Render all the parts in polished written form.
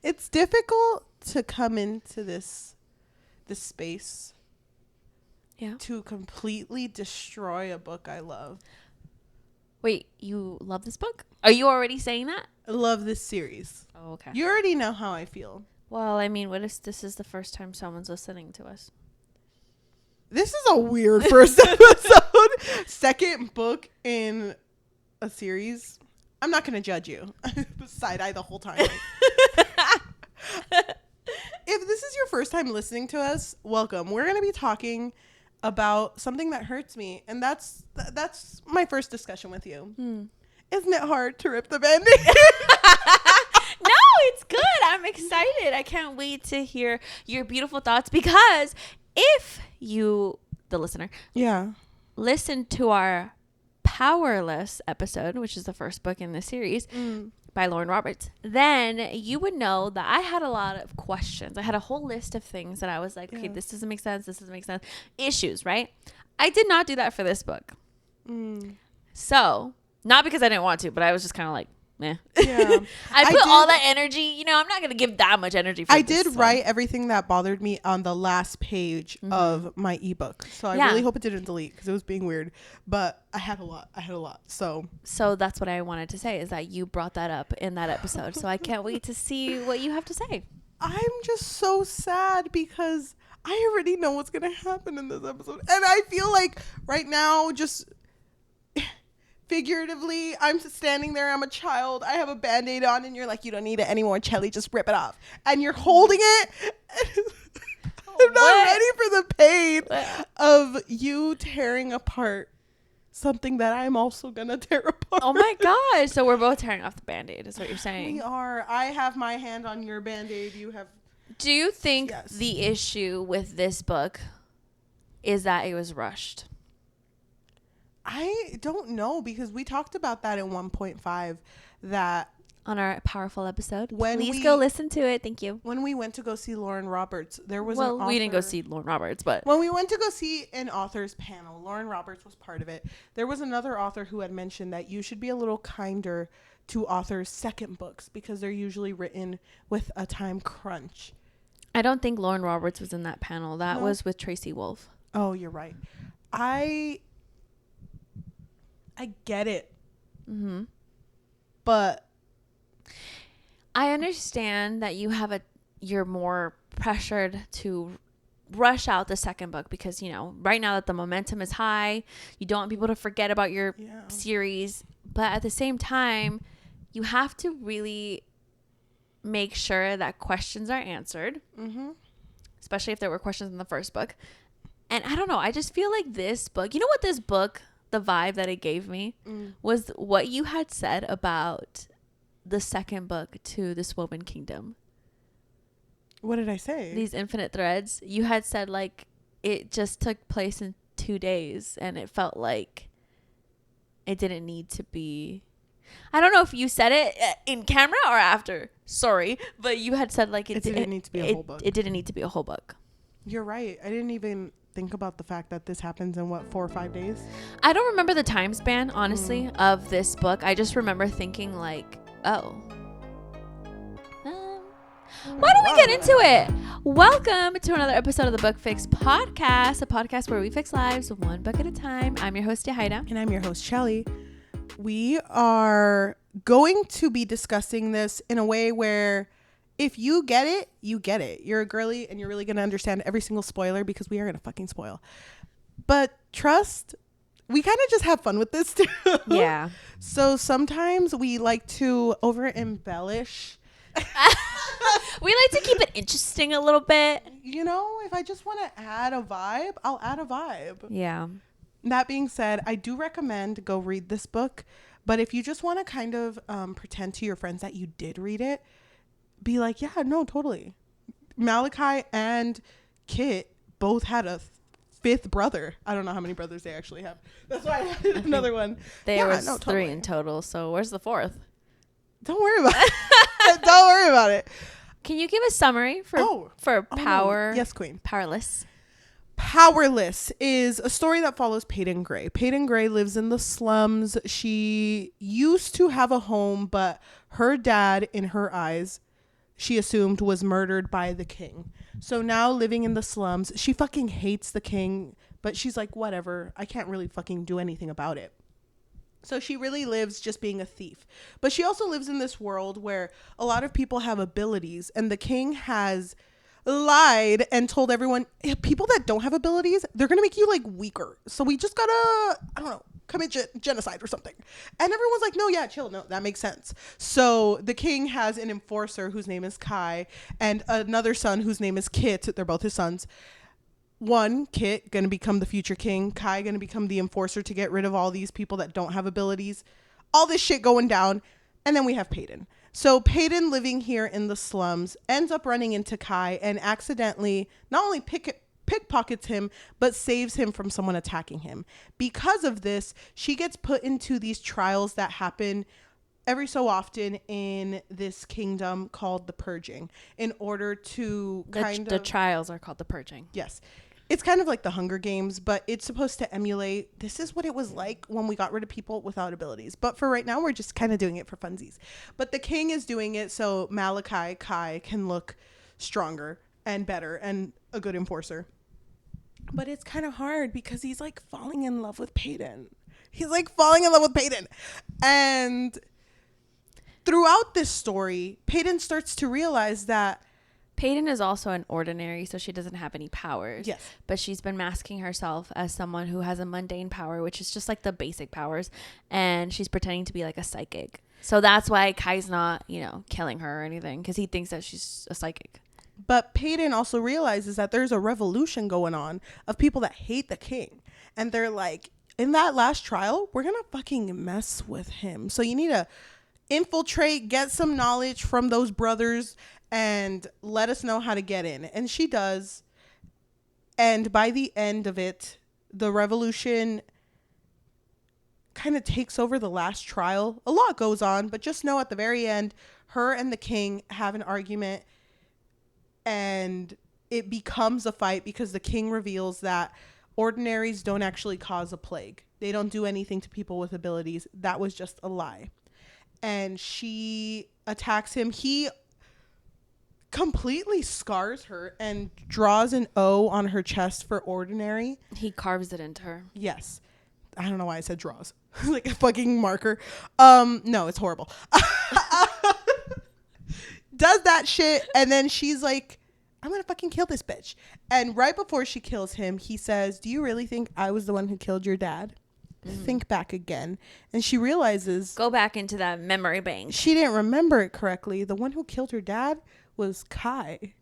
It's difficult to come into this space to completely destroy a book I love. Wait, you love this book? Are you already saying that? I love this series. Oh, okay. You already know how I feel. Well, I mean, what if this is the first time someone's listening to us? This is a weird first episode. Second book in a series. I'm not going to judge you. Side eye the whole time. If this is your first time listening to us, welcome. We're going to be talking about something that hurts me. And that's my first discussion with you. Isn't it hard to rip the Band-Aid? No, it's good. I'm excited. I can't wait to hear your beautiful thoughts, because if you, the listener, listen to our Powerless episode, which is the first book in the series by Lauren Roberts, then you would know that I had a lot of questions. I had a whole list of things that I was like, okay, this doesn't make sense. This doesn't make sense. Issues, right? I did not do that for this book. So, not because I didn't want to, but I was just kind of like, meh. Yeah. I put all that energy, I'm not going to give that much energy for I did write everything that bothered me on the last page of my ebook. So I really hope it didn't delete, because it was being weird. But I had a lot. So that's what I wanted to say, is that you brought that up in that episode. So I can't wait to see what you have to say. I'm just so sad because I already know what's going to happen in this episode. And I feel like right now, just figuratively, I'm standing there, I'm a child, I have a Band-Aid on, and you're like, you don't need it anymore, Cheli, just rip it off. And you're holding it. I'm not ready for the pain of you tearing apart something that I'm also gonna tear apart. Oh my gosh. So we're both tearing off the Band-Aid, is what you're saying. We are. I have my hand on your Band-Aid. You have. Do you think the issue with this book is that it was rushed? I don't know, because we talked about that in 1.5, that on our powerful episode. Please go listen to it. Thank you. When we went to go see Lauren Roberts, there was an author. We didn't go see Lauren Roberts, but when we went to go see an author's panel, Lauren Roberts was part of it. There was another author who had mentioned that you should be a little kinder to authors' second books, because they're usually written with a time crunch. I don't think Lauren Roberts was in that panel. That was with Tracy Wolf. Oh, you're right. I get it. But I understand that you're more pressured to rush out the second book, because, right now that the momentum is high, you don't want people to forget about your series. But at the same time, you have to really make sure that questions are answered, especially if there were questions in the first book. And I don't know, I just feel like this book, what this book, the vibe that it gave me was what you had said about the second book to This Woven Kingdom. What did I say? These Infinite Threads. You had said like it just took place in 2 days, and it felt like it didn't need to be. I don't know if you said it in camera or after. Sorry, but you had said like it didn't need to be a whole book. It didn't need to be a whole book. You're right. I didn't even think about the fact that this happens in 4 or 5 days. I don't remember the time span, honestly, of this book. I just remember thinking like, oh. Why don't we get into it? Welcome to another episode of the Book Fix Podcast, a podcast where we fix lives one book at a time. I'm your host, Yajaira. And I'm your host, Cheli. We are going to be discussing this in a way where if you get it, you get it. You're a girly and you're really going to understand every single spoiler, because we are going to fucking spoil. But trust, we kind of just have fun with this too. Yeah. So sometimes we like to over embellish. We like to keep it interesting a little bit. If I just want to add a vibe, I'll add a vibe. Yeah. That being said, I do recommend go read this book. But if you just want to kind of pretend to your friends that you did read it, be like, yeah, no, totally. Malachi and Kit both had a fifth brother. I don't know how many brothers they actually have. That's why I added another one. There was totally 3 in total. So where's the 4th? Don't worry about it. Don't worry about it. Can you give a summary for Power? No. Yes, Queen. Powerless. Powerless is a story that follows Paedyn Gray. Paedyn Gray lives in the slums. She used to have a home, but her dad, in her eyes, she assumed was murdered by the king. So now living in the slums, she fucking hates the king, but she's like, whatever, I can't really fucking do anything about it. So she really lives just being a thief. But she also lives in this world where a lot of people have abilities, and the king has lied and told everyone, people that don't have abilities, they're going to make you like weaker. So we just gotta, I don't know, commit genocide or something. And everyone's like, no, yeah, chill. No, that makes sense. So the king has an enforcer whose name is Kai and another son whose name is Kit. They're both his sons. One, Kit, going to become the future king. Kai going to become the enforcer to get rid of all these people that don't have abilities. All this shit going down. And then we have Paedyn. So Paedyn, living here in the slums, ends up running into Kai and accidentally not only pickpockets him, but saves him from someone attacking him. Because of this, she gets put into these trials that happen every so often in this kingdom called the Purging, in order to the trials are called the Purging. Yes. It's kind of like the Hunger Games, but it's supposed to emulate, this is what it was like when we got rid of people without abilities. But for right now, we're just kind of doing it for funsies. But the king is doing it so Malachi, Kai, can look stronger and better and a good enforcer. But it's kind of hard because he's like falling in love with Paedyn. And throughout this story, Paedyn starts to realize that Paedyn is also an ordinary, so she doesn't have any powers. Yes. But she's been masking herself as someone who has a mundane power, which is just like the basic powers. And she's pretending to be like a psychic. So that's why Kai's not, killing her or anything, because he thinks that she's a psychic. But Paedyn also realizes that there's a revolution going on of people that hate the king. And they're like, in that last trial, we're going to fucking mess with him. So you need to infiltrate, get some knowledge from those brothers, and let us know how to get in. And she does. And by the end of it, the revolution kind of takes over the last trial. A lot goes on, but just know at the very end, her and the king have an argument, and it becomes a fight because the king reveals that ordinaries don't actually cause a plague. They don't do anything to people with abilities. That was just a lie. And she attacks him. He completely scars her and draws an O on her chest for ordinary. He carves it into her. Yes. I don't know why I said draws. Like a fucking marker. No, it's horrible. Does that shit, and then she's like, I'm gonna fucking kill this bitch. And right before she kills him, he says, do you really think I was the one who killed your dad? Think back again. And she realizes, go back into that memory bank. She didn't remember it correctly. The one who killed her dad was Kai.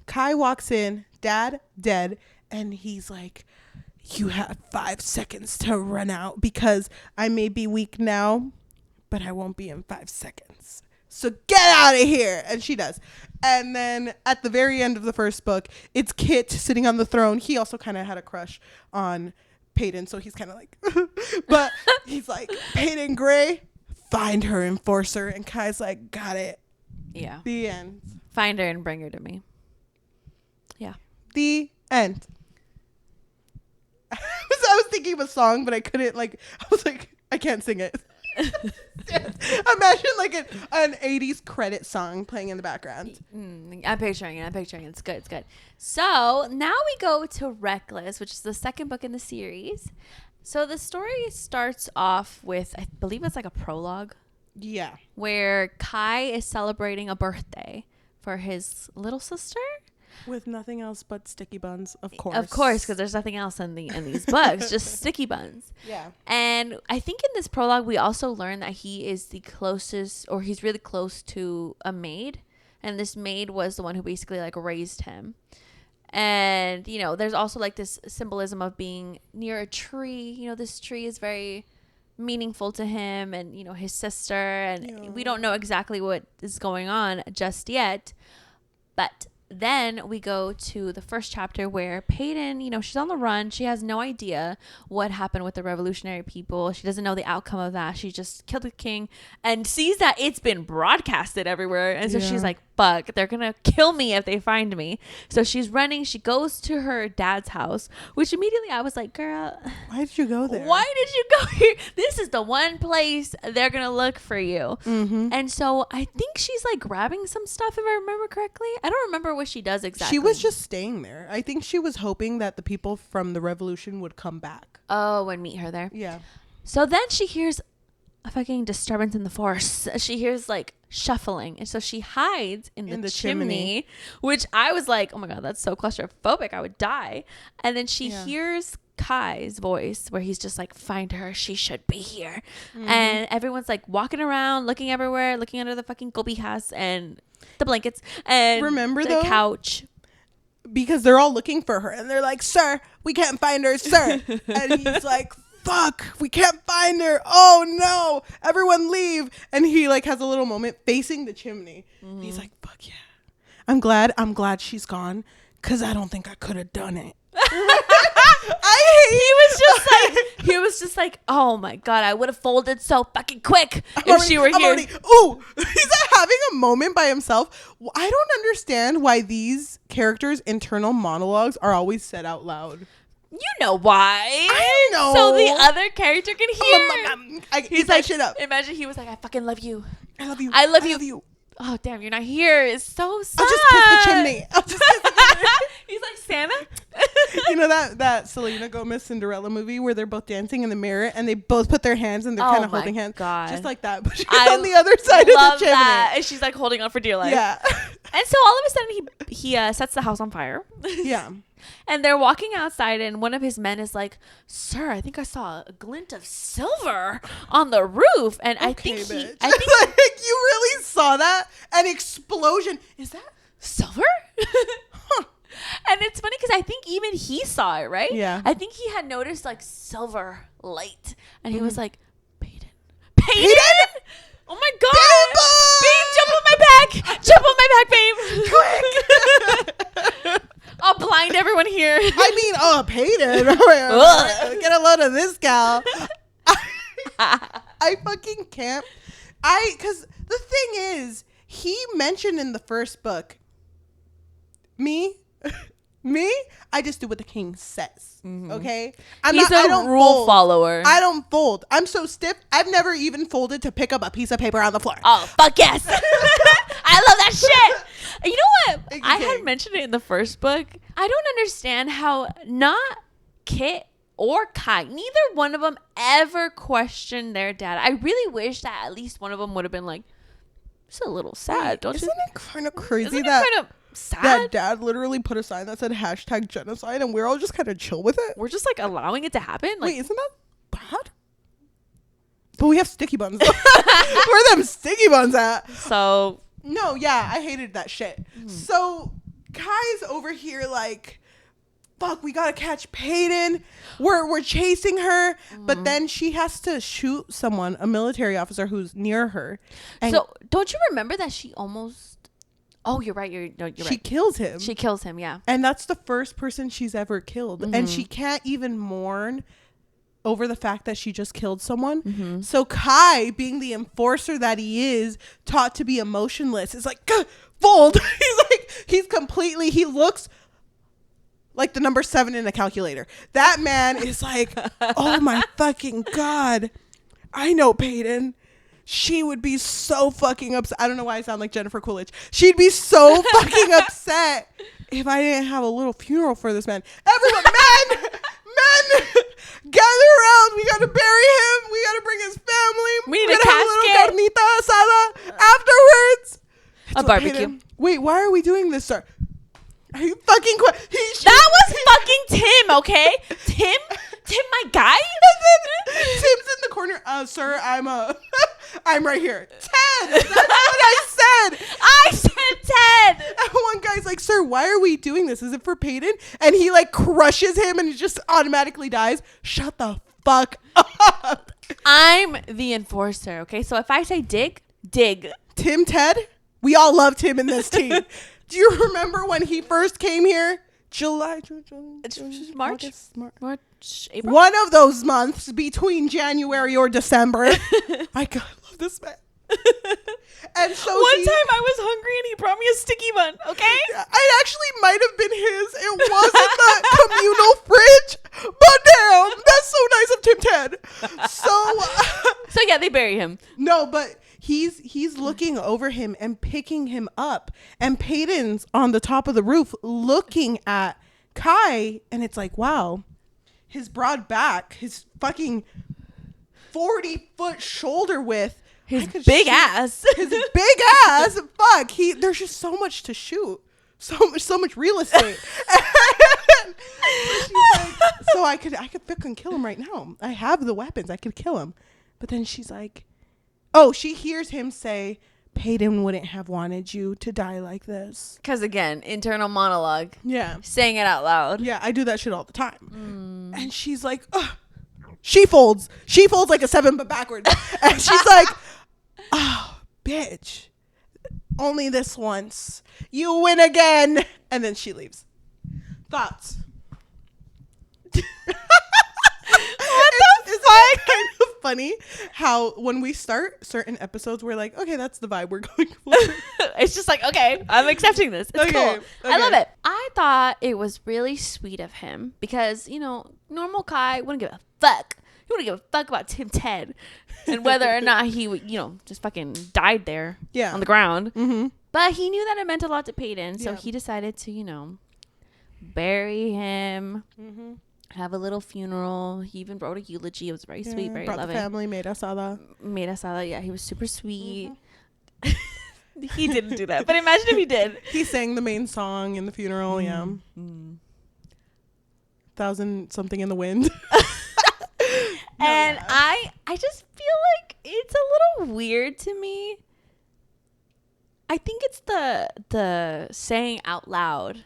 Kai walks in, dad dead, and he's like, you have 5 seconds to run out because I may be weak now, but I won't be in 5 seconds. So get out of here. And she does. And then at the very end of the first book, it's Kit sitting on the throne. He also kind of had a crush on Paedyn, so he's kind of like, but he's like, Paedyn Gray, find her enforcer. And Kai's like, got it. Yeah. The end. Find her and bring her to me. Yeah. The end. I was thinking of a song, but I couldn't, I was like, I can't sing it. Imagine like an 80s credit song playing in the background. I'm picturing it. It's good. So now we go to Reckless, which is the second book in the series. So the story starts off with, I believe it's like a prologue. Yeah. Where Kai is celebrating a birthday for his little sister. With nothing else but sticky buns, of course. Of course, because there's nothing else in these books, just sticky buns. Yeah. And I think in this prologue, we also learn that he is the closest, or he's really close to a maid. And this maid was the one who basically like raised him. And, there's also like this symbolism of being near a tree. This tree is very meaningful to him and, his sister. And we don't know exactly what is going on just yet. But then we go to the first chapter where Paedyn, she's on the run. She has no idea what happened with the revolutionary people. She doesn't know the outcome of that. She just killed the king and sees that it's been broadcasted everywhere. And so she's like fuck, they're gonna kill me if they find me. So she's running. She goes to her dad's house, which immediately I was like, girl, why did you go there? why did you go here? This is the one place they're gonna look for you. And so I think she's like grabbing some stuff, if I remember correctly. I don't remember what she does exactly. She was just staying there. I think she was hoping that the people from the revolution would come back. Oh, and meet her there. Yeah. So then she hears a fucking disturbance in the force. She hears like shuffling, and so she hides in the chimney, which I was like, oh my god, that's so claustrophobic, I would die. And then she hears Kai's voice where he's just like, find her, she should be here. And everyone's like walking around, looking everywhere, looking under the fucking cobijas and the blankets and the couch, because they're all looking for her and they're like, sir, we can't find her, sir. And he's like, fuck, we can't find her. Oh no, everyone leave. And he like has a little moment facing the chimney. He's like, fuck yeah, I'm glad she's gone, because I don't think I could have done it. He was just like, oh my god, I would have folded so fucking quick she were here. He's having a moment by himself. I don't understand why these characters' internal monologues are always said out loud. You know why? I know. So the other character can hear. He's like, shit up. Imagine he was like, I fucking love you. I love you. I love you. Oh damn, you're not here. It's so sad. I'll just kiss the chimney. He's like, Santa. You know that Selena Gomez Cinderella movie where they're both dancing in the mirror and they both put their hands and they're kind of holding hands. God. Just like that. But she's on the other side of the chimney. That. And she's like holding on for dear life. Yeah. And so all of a sudden he sets the house on fire. Yeah. And they're walking outside, and one of his men is like, sir, I think I saw a glint of silver on the roof. And I think like, you really saw that? An explosion. Is that silver? And it's funny because I think even he saw it, right? Yeah. I think he had noticed like silver light, and he was like, Paedyn? Oh my god! Babe, jump on my back! Quick! I'll blind everyone here. I mean, Paedyn. Get a load of this gal. I fucking can't. Because the thing is, he mentioned in the first book, me, I just do what the king says. Okay? He's a rule follower. I don't fold. I'm so stiff. I've never even folded to pick up a piece of paper on the floor. Oh, fuck yes. I love that shit. You know what? I had mentioned it in the first book. I don't understand how not Kit or Kai, neither one of them ever questioned their dad. I really wish that at least one of them would have been like, it's a little sad, don't you? Isn't it kind of crazy that dad literally put a sign that said #genocide and we're all just kind of chill with it? We're just like allowing it to happen? Like, wait, isn't that bad? But we have sticky buns. Where them sticky buns at? So no, yeah, I hated that shit. So Kai's over here like, fuck, we gotta catch Paedyn. We're chasing her, but then she has to shoot someone, a military officer who's near her. And so don't you remember that she almost? Oh, you're right. You're right. She kills him. She kills him. Yeah. And that's the first person she's ever killed, and she can't even mourn over the fact that she just killed someone. So Kai, being the enforcer that he is, taught to be emotionless, is like, fold. He looks like the number 7 in a calculator. That man is like, oh my fucking God. I know Paedyn. She would be so fucking upset. I don't know why I sound like Jennifer Coolidge. She'd be so fucking upset if I didn't have a little funeral for this man. Everyone, men, gather around. We gotta bury him. We gotta bring his family. We need a casket. Have a little carnita asada afterwards. A barbecue. Paedyn. Wait, why are we doing this, sir? Are you fucking that was fucking Tim, okay? Tim, my guy? And then Tim's in the corner. Sir, I'm right here. Ted! That's what I said! I said Ted! And one guy's like, sir, why are we doing this? Is it for Paedyn? And he like crushes him and he just automatically dies. Shut the fuck up. I'm the enforcer, okay? So if I say dig. Tim, Ted? We all loved him in this team. Do you remember when he first came here? March, April. One of those months between January or December. My God, I love this man. And so one time I was hungry and he brought me a sticky bun. Okay. I actually might have been his. It wasn't the communal fridge, but damn, that's so nice of Tim Ted. So yeah, they bury him. No, but he's looking over him and picking him up, and Paedyn's on the top of the roof looking at Kai, and it's like, wow, his broad back, his fucking 40-foot shoulder width. His big ass. His big ass. Fuck. There's just so much to shoot. So much real estate. And she's like, so I could fucking kill him right now. I have the weapons. I could kill him. But then she's like, oh, she hears him say, Paedyn wouldn't have wanted you to die like this. Because again, internal monologue. Yeah. Saying it out loud. Yeah, I do that shit all the time. And she's like, ugh. She folds like a 7 but backwards. And she's like, oh, bitch. Only this once. You win again. And then she leaves. Thoughts? It's kind of funny how when we start certain episodes, we're like, okay, that's the vibe we're going for. It's just like, okay, I'm accepting this. It's cool. Okay. I love it. I thought it was really sweet of him because, normal Kai wouldn't give a fuck. He wouldn't give a fuck about Tim Ted and whether or not he would, just fucking died there on the ground. Mm-hmm. But he knew that it meant a lot to Paedyn, so he decided to, bury him. Mm-hmm. Have a little funeral. He even wrote a eulogy. It was very sweet, very loving. Brought the family, made asada. Yeah, he was super sweet. Mm-hmm. He didn't do that, but imagine if he did. He sang the main song in the funeral. Yeah. 1,000 something in the wind. And I just feel like it's a little weird to me. I think it's the saying out loud.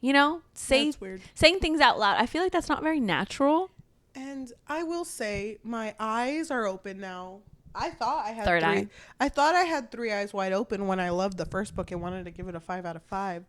That's weird. Saying things out loud. I feel like that's not very natural. And I will say my eyes are open now. I thought I had third eye. I thought I had 3 eyes wide open when I loved the first book and wanted to give it a 5 out of 5.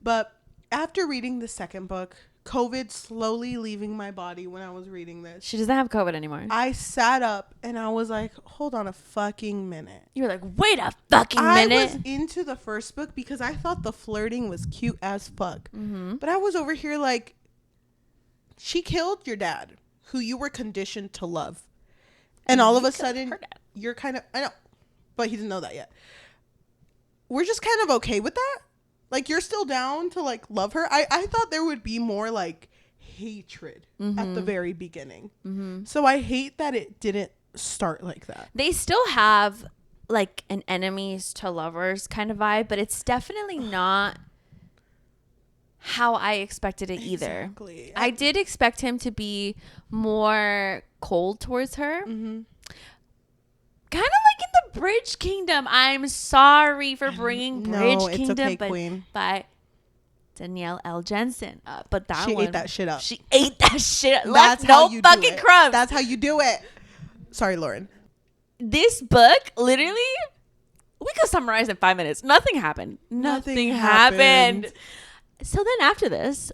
But after reading the second book, COVID slowly leaving my body when I was reading this. She doesn't have COVID anymore. I sat up and I was like, hold on a fucking minute. You were like, wait a fucking minute. I was into the first book because I thought the flirting was cute as fuck. Mm-hmm. But I was over here like, she killed your dad, who you were conditioned to love. And all of a sudden, you're kind of, I know, but he didn't know that yet. We're just kind of okay with that. Like, you're still down to, like, love her. I thought there would be more, like, hatred at the very beginning. Mm-hmm. So I hate that it didn't start like that. They still have, like, an enemies to lovers kind of vibe, but it's definitely not how I expected it either. Exactly. I did expect him to be more cold towards her. Mm-hmm. Kind of like in the Bridge Kingdom. I'm sorry for bringing Bridge Kingdom, okay, Queen. By Danielle L. Jensen. But she ate that shit up. She ate that shit up. That's left how no you fucking do it. crumbs. That's how you do it. Sorry, Lauren. This book, literally, we could summarize in 5 minutes. Nothing happened. Nothing happened. So then after this,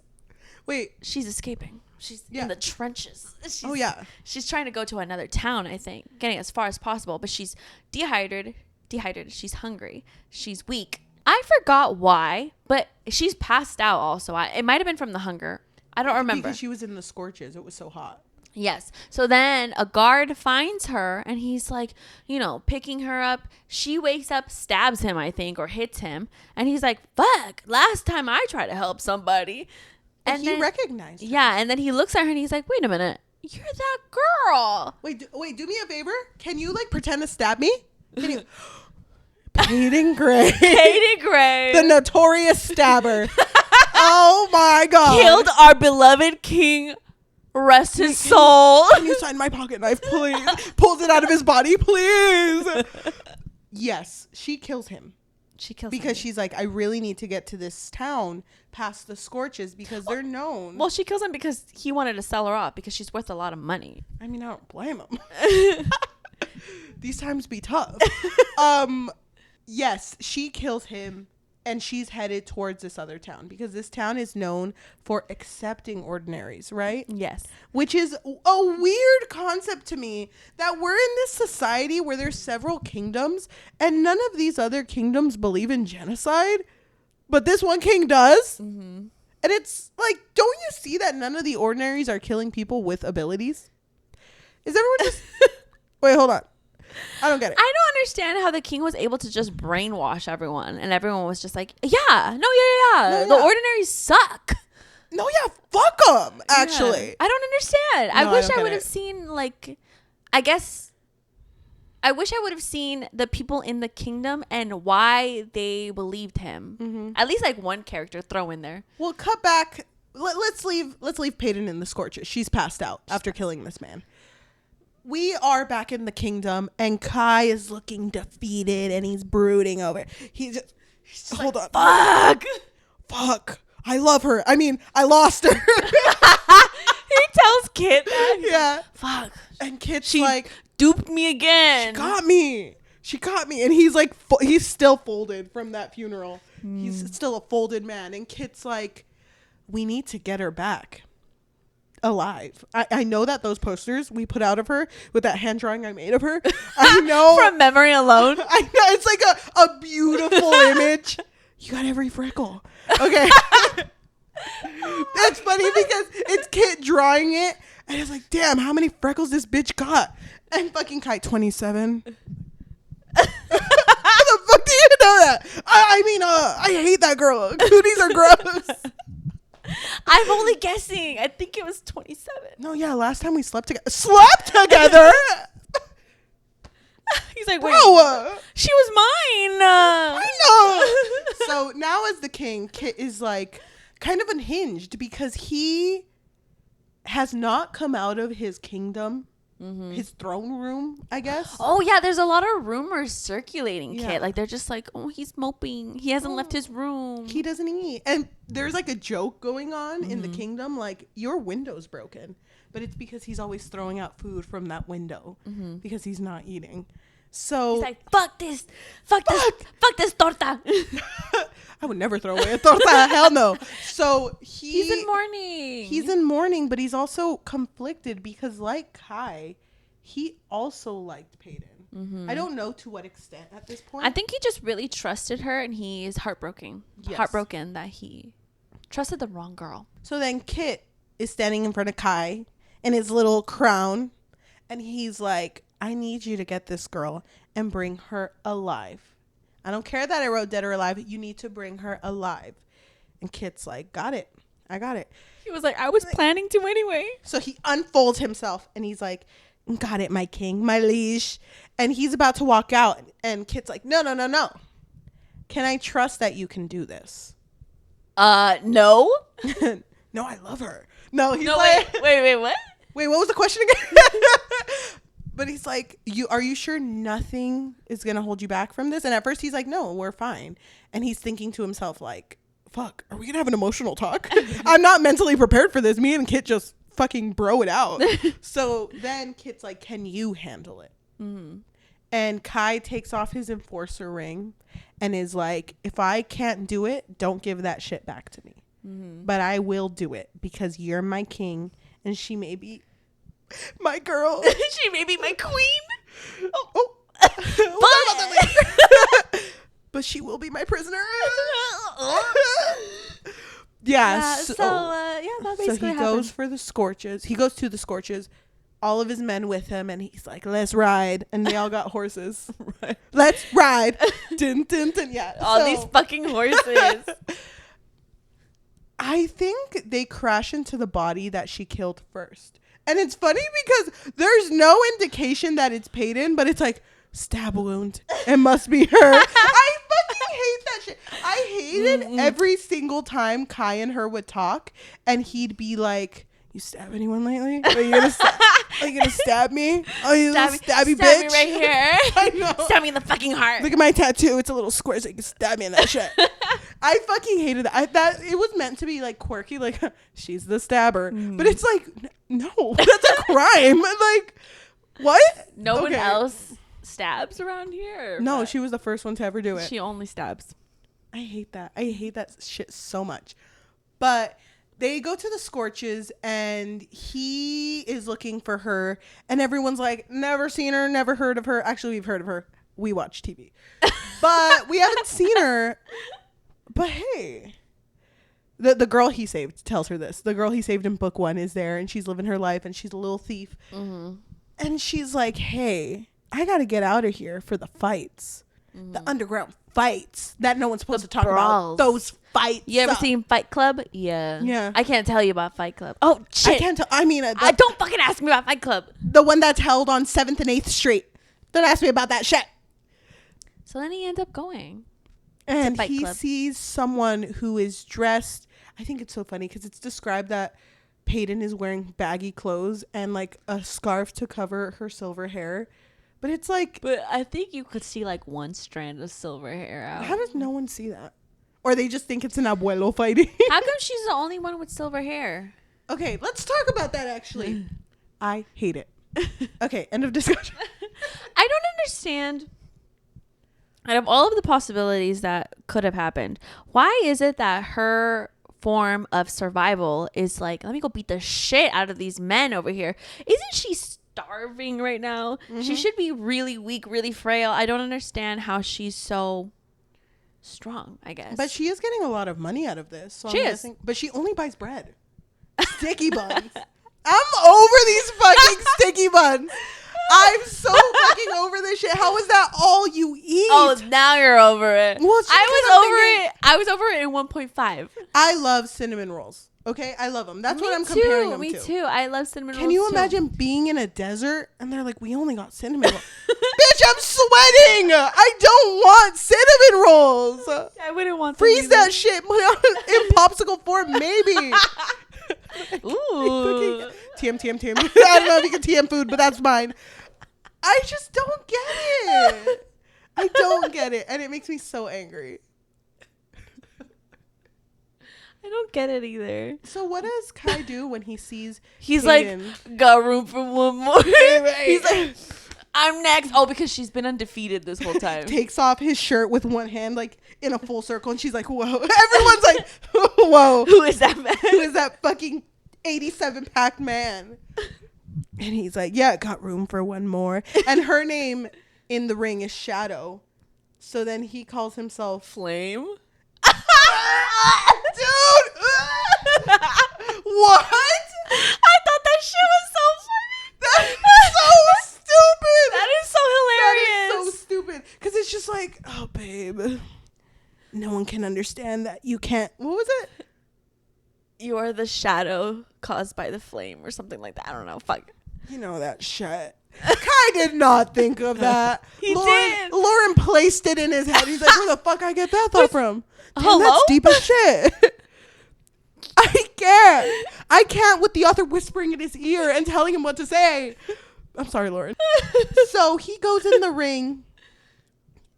wait, she's escaping. She's in the trenches. She's trying to go to another town, I think, getting as far as possible. But she's dehydrated. She's hungry. She's weak. I forgot why, but she's passed out also. It might have been from the hunger. I don't remember. Because she was in the scorches. It was so hot. Yes. So then a guard finds her and he's like, picking her up. She wakes up, stabs him, I think, or hits him. And he's like, fuck, last time I tried to help somebody. And he recognized her. Yeah, and then he looks at her and he's like, wait a minute. You're that girl. Wait, do me a favor. Can you, like, pretend to stab me? Can you? Paedyn Gray. Paedyn Gray. The notorious stabber. Oh, my God. Killed our beloved king. Rest his soul. Can you sign my pocket knife, please? Pulls it out of his body, please. Yes, she kills him. Because she's like, I really need to get to this town past the scorches because they're known. Well, she kills him because he wanted to sell her off because she's worth a lot of money. I mean, I don't blame him. These times be tough. Yes, she kills him. and she's headed towards this other town because this town is known for accepting ordinaries, right? Yes. Which is a weird concept to me, that we're in this society where there's several kingdoms and none of these other kingdoms believe in genocide, but this one king does. And it's like, don't you see that none of the ordinaries are killing people with abilities? Is everyone just wait, hold on. I don't get it. I don't understand how the king was able to just brainwash everyone, and everyone was just like, yeah. The ordinaries suck. No, yeah, fuck them, actually. Yeah. I don't understand. No, I wish I I would have seen, like, I wish I would have seen the people in the kingdom and why they believed him. At least, like, one character throw in there. Well, cut back. Let's leave Paedyn in the scorches. She's passed out after killing this man. We are back in the kingdom, and Kai is looking defeated, and he's brooding over it. He's just hold on. Fuck. I love her. I mean, I lost her. He tells Kit that. Yeah. Fuck. And Kit's She like, duped me again. She got me. And he's like, he's still folded from that funeral. He's still a folded man. And Kit's like, we need to get her back alive. I know that those posters we put out of her with that hand drawing I made of her, I know from memory alone. I know it's like a beautiful image. You got every freckle. Okay. That's funny because it's Kit drawing it and it's like, damn, how many freckles this bitch got? And fucking Kai, 27. How the fuck do you know that? I hate that girl. Cooties are gross. I'm only guessing. I think it was 27. No, yeah, last time we slept together. He's like, bro, wait, she was mine. I know. So now as the king, Kit is like kind of unhinged because he has not come out of his kingdom, his throne room, I guess. Oh yeah, there's a lot of rumors circulating, Yeah. Kit. Like they're just like, oh, he's moping. He hasn't left his room. He doesn't eat. And there's like a joke going on in the kingdom, like, your window's broken. But it's because he's always throwing out food from that window because he's not eating. So He's like, fuck this torta. I would never throw away a torta. Hell no. So He's in mourning. He's in mourning, but he's also conflicted because, like Kai, he also liked Paedyn. I don't know to what extent at this point. I think he just really trusted her, and he is heartbroken. Yes. Heartbroken that he trusted the wrong girl. So then Kit is standing in front of Kai in his little crown, and he's like, I need you to get this girl and bring her alive. I don't care that I wrote dead or alive. You need to bring her alive. And Kit's like, got it. I got it. He was like, I was planning to anyway. So he unfolds himself and he's like, got it, my king, my liege. And he's about to walk out. And Kit's like, no. Can I trust that you can do this? No. No, I love her. No, he's like, wait, what? Wait, what was the question again? But he's like, are you sure nothing is going to hold you back from this? And at first he's like, no, we're fine. And he's thinking to himself like, fuck, are we going to have an emotional talk? I'm not mentally prepared for this. Me and Kit just fucking bro it out. So then Kit's like, can you handle it? And Kai takes off his enforcer ring and is like, if I can't do it, don't give that shit back to me. But I will do it because you're my king and she may be my girl. She may be my queen. Oh. We'll talk about that later. But she will be my prisoner. That's basically so he happened. goes for the scorches. He goes to the scorches. All of his men with him, and he's like, let's ride. And they all got horses. Right. Let's ride. Dun, dun, dun. Yeah. All these fucking horses. I think they crash into the body that she killed first. And it's funny because there's no indication that it's Paedyn, but it's like, stab wound. It must be her. I fucking hate that shit. I hated every single time Kai and her would talk, and he'd be like, you stab anyone lately? Are you gonna stab me? Oh, you little stabby bitch. Stab me right here. I know. Stab me in the fucking heart. Look at my tattoo. It's a little square so you can stab me in that shit. I fucking hated that. That it was meant to be like quirky, like she's the stabber. But it's like, no, that's a crime. Like, what? No one else stabs around here? No, What? she was the first one to ever do it. She only stabs. I hate that. I hate that shit so much. But they go to the Scorches and he is looking for her and everyone's like, never seen her, never heard of her. Actually, we've heard of her. We watch TV. But we haven't seen her. But hey, the girl he saved tells her this. The girl he saved in book 1 is there and she's living her life and she's a little thief. Mm-hmm. And she's like, hey, I got to get out of here for the fights. Mm-hmm. The underground fights that no one's supposed to talk about. Those fights. You ever seen Fight Club? Yeah. I can't tell you about Fight Club. Oh, shit. I can't tell. I mean, don't fucking ask me about Fight Club. The one that's held on 7th and 8th Street. Don't ask me about that shit. So then he ends up going. And he sees someone who is dressed. I think it's so funny because it's described that Paedyn is wearing baggy clothes and like a scarf to cover her silver hair. But it's like... But I think you could see like one strand of silver hair out. How does no one see that? Or they just think it's an abuelo fighting? How come she's the only one with silver hair? Okay, let's talk about that actually. I hate it. Okay, end of discussion. I don't understand. Out of all of the possibilities that could have happened, why is it that her form of survival is like, let me go beat the shit out of these men over here? Isn't she starving right now? Mm-hmm. She should be really weak, really frail. I don't understand how she's so strong, I guess. But she is getting a lot of money out of this. So she is. But she only buys bread. Sticky buns. I'm over these fucking sticky buns. I'm so fucking over this shit. How is that all you eat? Oh, now you're over it. Well, I was over it in 1.5. I love cinnamon rolls. Okay, I love them. That's what I'm comparing them to. Me too. I love cinnamon rolls. Can you imagine being in a desert and they're like, we only got cinnamon rolls? Bitch, I'm sweating. I don't want cinnamon rolls. I wouldn't want freeze that shit. Put it in popsicle form, maybe. Ooh. TM. I don't know if you can TM food, but that's mine. I just don't get it. I don't get it. And it makes me so angry. I don't get it either. So what does Kai do when he sees He's Paedyn? Like, got room for one more. He's like, I'm next. Oh, because she's been undefeated this whole time. Takes off his shirt with one hand, like in a full circle, and she's like, whoa. Everyone's like, whoa. Who is that man? Who is that fucking 87-pack man? And he's like, yeah, got room for one more. And her name in the ring is Shadow. So then he calls himself Flame. Dude! What? I thought that shit was so funny. That is so stupid. That is so hilarious. That is so stupid. Because it's just like, oh, babe, no one can understand that you can't. What was it? You are the shadow caused by the flame or something like that. I don't know. Fuck. You know that shit. Kai did not think of that. He did. Lauren placed it in his head. He's like, where the fuck I get that thought from? Damn, hello? That's deep as shit. I can't with the author whispering in his ear and telling him what to say. I'm sorry, Lauren. So he goes in the ring.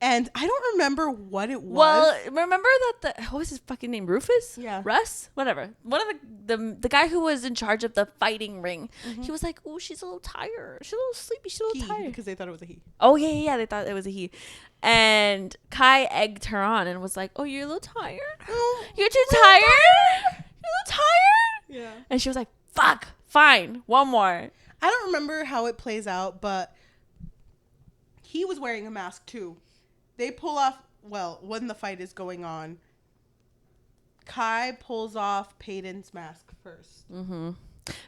And I don't remember what it was. Well, remember that what was his fucking name? Rufus? Yeah. Russ? Whatever. One of the guy who was in charge of the fighting ring. Mm-hmm. He was like, oh, she's a little tired. She's a little sleepy. She's a little tired. Because they thought it was a he. Oh, yeah. They thought it was a he. And Kai egged her on and was like, oh, you're a little tired? Oh, you're too tired? You're a little tired? Yeah. And she was like, fuck, fine, one more. I don't remember how it plays out, but he was wearing a mask too. They pull off, well, when the fight is going on, Kai pulls off Paedyn's mask first. Mm-hmm.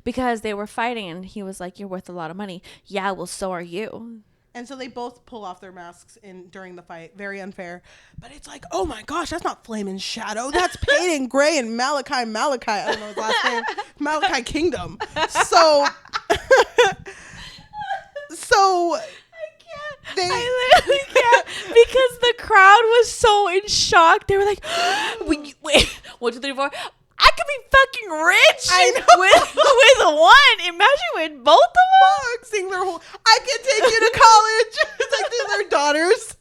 Because they were fighting and he was like, you're worth a lot of money. Yeah, well, so are you. And so they both pull off their masks during the fight. Very unfair. But it's like, oh my gosh, that's not Flamin' Shadow. That's Paedyn Gray and Malachi. I don't know his last name. Malachi Kingdom. So I literally can't because the crowd was so in shock. They were like, wait, 1, 2, 3, 4. I could be fucking rich. I know. with one. Imagine with both of them. Seeing their whole, I can take you to college. It's like their daughters.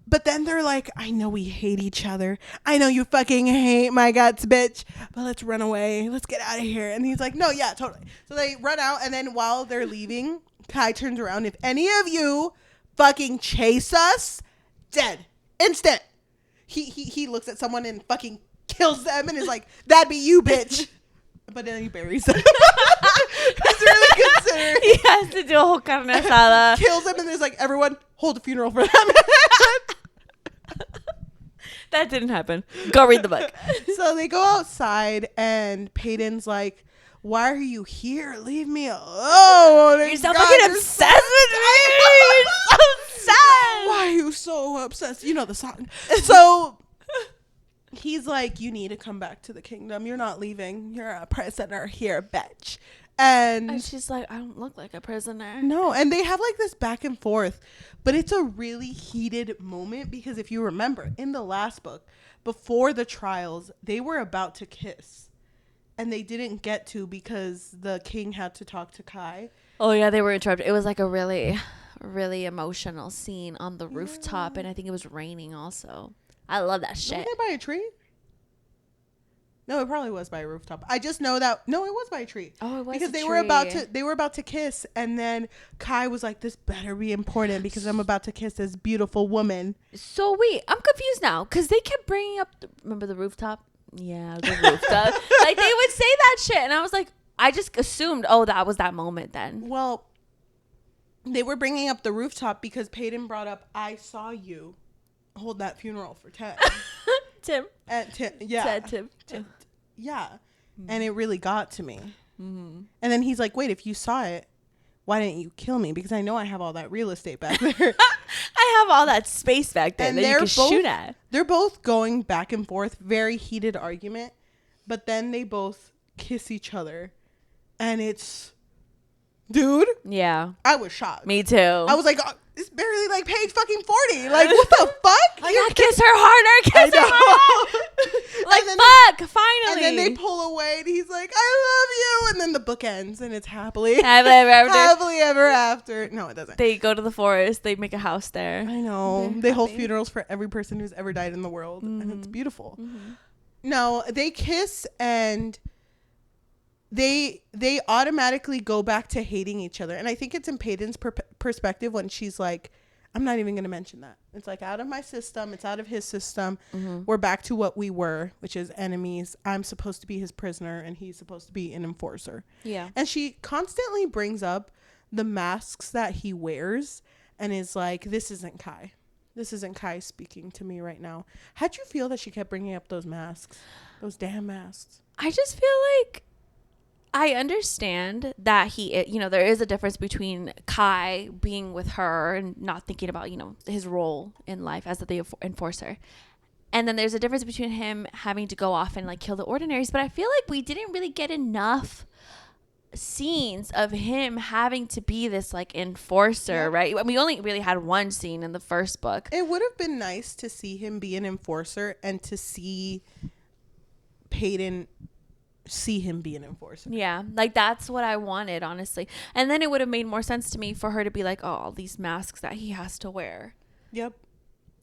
But then they're like, I know we hate each other. I know you fucking hate my guts, bitch. But let's run away. Let's get out of here. And he's like, no, yeah, totally. So they run out. And then while they're leaving, Kai turns around. If any of you fucking chase us, dead. Instant. He looks at someone and fucking kills them and is like, that'd be you, bitch. But then he buries them. He's really considerate. He has to do a whole carne asada. Kills them and there's like, everyone hold a funeral for them. That didn't happen. Go read the book. So they go outside and Paedyn's like, why are you here? Leave me alone. You're so fucking obsessed with me. You're so obsessed. Why are you so obsessed? You know the song. So he's like, you need to come back to the kingdom. You're not leaving. You're a prisoner here, bitch. And she's like, I don't look like a prisoner. No. And they have like this back and forth, but it's a really heated moment because if you remember in the last book, before the trials, they were about to kiss and they didn't get to because the king had to talk to Kai. Oh yeah, they were interrupted. It was like a really, really emotional scene on the rooftop, and I think it was raining also. I love that shit. Was it by a tree? No, it probably was by a rooftop. I just know that it was by a tree. Oh, it was because a they tree. were about to kiss, and then Kai was like, "This better be important because I'm about to kiss this beautiful woman." So wait, I'm confused now because they kept bringing up. Remember the rooftop? Yeah, the rooftop. Like they would say that shit, and I was like, I just assumed, oh, that was that moment then. Well, they were bringing up the rooftop because Paedyn brought up, "I saw you hold that funeral for Ted." Tim. Yeah. Said Tim. Yeah. And it really got to me. Mm-hmm. And then he's like, wait, if you saw it, why didn't you kill me? Because I know I have all that real estate back there. I have all that space back there that you can shoot at. They're both going back and forth, very heated argument. But then they both kiss each other. And it's... Dude. Yeah. I was shocked. Me too. I was like, oh, it's barely like page fucking 40. Like, what the fuck? Like, I kiss her harder. Kiss her harder. Like, fuck, finally. And then they pull away and he's like, I love you. And then the book ends and it's happily ever after. No, it doesn't. They go to the forest. They make a house there. I know. They hold funerals for every person who's ever died in the world. Mm-hmm. And it's beautiful. Mm-hmm. No, they kiss and... They automatically go back to hating each other. And I think it's in Paedyn's perspective when she's like, I'm not even going to mention that. It's like out of my system. It's out of his system. Mm-hmm. We're back to what we were, which is enemies. I'm supposed to be his prisoner and he's supposed to be an enforcer. Yeah. And she constantly brings up the masks that he wears and is like, this isn't Kai. This isn't Kai speaking to me right now. How'd you feel that she kept bringing up those masks? Those damn masks. I just feel like I understand that there is a difference between Kai being with her and not thinking about, his role in life as the enforcer. And then there's a difference between him having to go off and like kill the ordinaries. But I feel like we didn't really get enough scenes of him having to be this like enforcer, right? We only really had one scene in the first book. It would have been nice to see him be an enforcer and to see Paedyn see him be an enforcer. Yeah, like that's what I wanted, honestly. And then it would have made more sense to me for her to be like, oh, all these masks that he has to wear. Yep.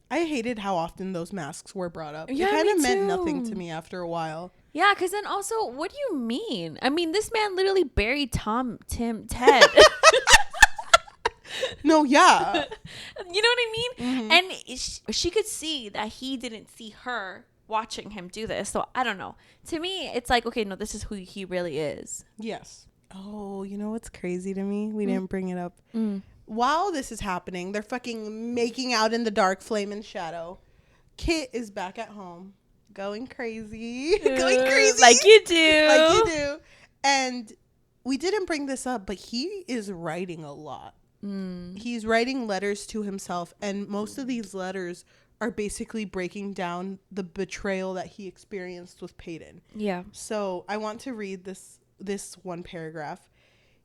I hated how often those masks were brought up. Yeah, it kind of meant nothing to me after a while. Yeah, because then also, what do you mean? I mean, this man literally buried Ted. No, yeah. You know what I mean? Mm-hmm. And she could see that he didn't see her watching him do this. So I don't know. To me, it's like, okay, no, this is who he really is. Yes. Oh, you know what's crazy to me? We didn't bring it up. While this is happening, they're fucking making out in the dark, flame and shadow. Kit is back at home, going crazy. Going crazy. Like you do. And we didn't bring this up, but he is writing a lot. He's writing letters to himself, and most of these letters are basically breaking down the betrayal that he experienced with Paedyn. Yeah. So I want to read this one paragraph.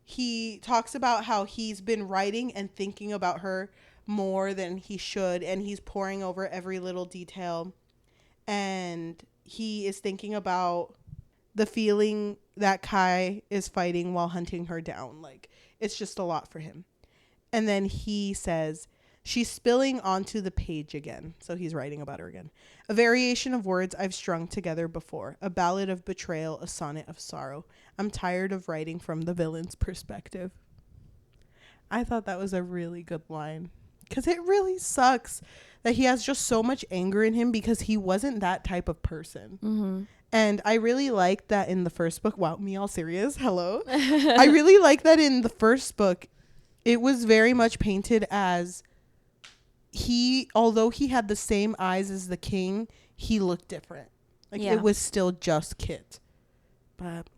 He talks about how he's been writing and thinking about her more than he should, and he's poring over every little detail. And he is thinking about the feeling that Kai is fighting while hunting her down. Like, it's just a lot for him. And then he says, she's spilling onto the page again. So he's writing about her again. A variation of words I've strung together before. A ballad of betrayal, a sonnet of sorrow. I'm tired of writing from the villain's perspective. I thought that was a really good line. because it really sucks that he has just so much anger in him because he wasn't that type of person. Mm-hmm. And I really like that in the first book. Wow, me all serious. Hello. I really like that in the first book, it was very much painted as although he had the same eyes as the king, he looked different. Like it was still just Kit. But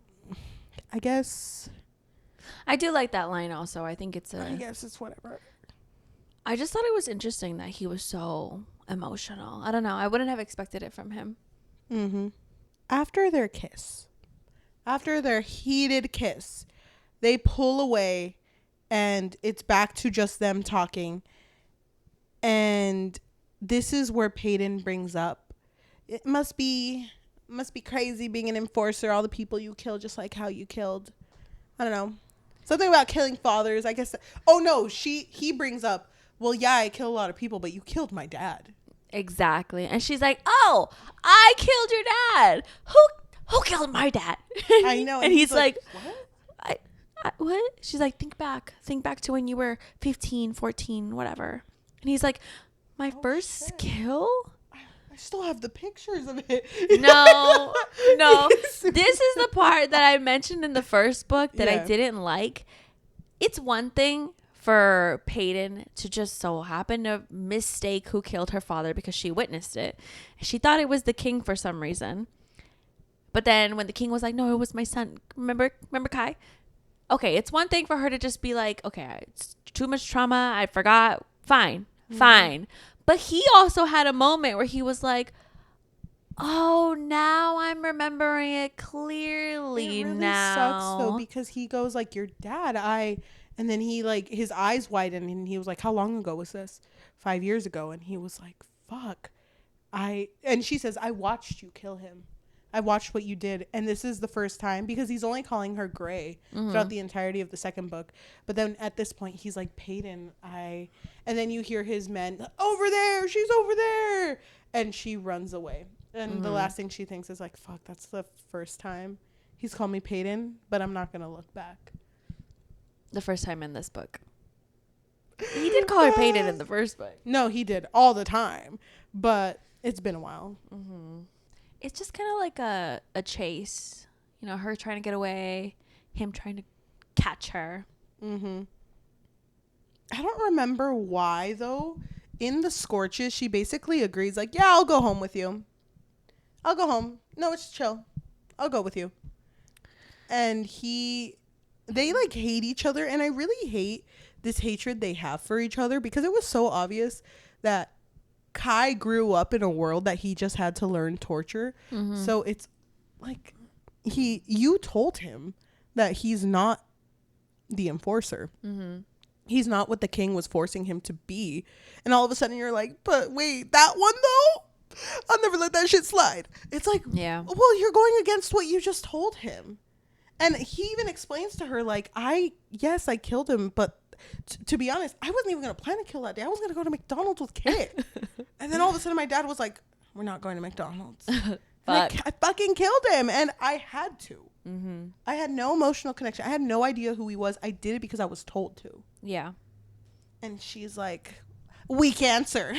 I guess I do like that line also. I think I guess it's whatever. I just thought it was interesting that he was so emotional. I don't know. I wouldn't have expected it from him. Mm-hmm. After their heated kiss, they pull away and it's back to just them talking. And this is where Paedyn brings up, it must be crazy being an enforcer, all the people you kill just like how you killed, I don't know, something about killing fathers, I guess. Oh no, he brings up, well, yeah, I killed a lot of people, but you killed my dad. Exactly. And she's like, oh, I killed your dad. Who killed my dad? I know. And he's like, what? What? She's like, think back to when you were 15, 14, whatever. And he's like, my first kill? I still have the pictures of it. No. This is the part that I mentioned in the first book that I didn't like. It's one thing for Paedyn to just so happen to mistake who killed her father because she witnessed it. She thought it was the king for some reason. But then when the king was like, no, it was my son. Remember Kai? Okay, it's one thing for her to just be like, okay, it's too much trauma. I forgot. Fine. But he also had a moment where he was like, oh, now I'm remembering it clearly. It really now. sucks though, because he goes like, your dad, and then he like, his eyes widened and he was like, how long ago was this? 5 years ago. And he was like, fuck. And she says, I watched you kill him. I watched what you did. And this is the first time, because he's only calling her Gray throughout the entirety of the second book. But then at this point, he's like, Paedyn, and then you hear his men, over there, she's over there. And she runs away. And the last thing she thinks is like, fuck, that's the first time he's called me Paedyn, but I'm not going to look back. The first time in this book. He did call her Paedyn in the first book. No, he did all the time. But it's been a while. Mm-hmm. It's just kind of like a chase. You know, her trying to get away, him trying to catch her. Mm-hmm. I don't remember why, though. In the Scorches, she basically agrees, like, yeah, I'll go home with you. I'll go home. No, it's chill. I'll go with you. And they, like, hate each other. And I really hate this hatred they have for each other, because it was so obvious that Kai grew up in a world that he just had to learn torture. Mm-hmm. So it's like you told him that he's not the enforcer. Mm-hmm. He's not what the king was forcing him to be. And all of a sudden you're like, but wait, that one though? I'll never let that shit slide. It's like, yeah, well, you're going against what you just told him. And he even explains to her, like, I killed him, but to be honest, I wasn't even going to plan to kill that day. I was going to go to McDonald's with Kit. And then all of a sudden my dad was like, we're not going to McDonald's. I fucking killed him. And I had to. Mm-hmm. I had no emotional connection. I had no idea who he was. I did it because I was told to. Yeah. And she's like, weak answer.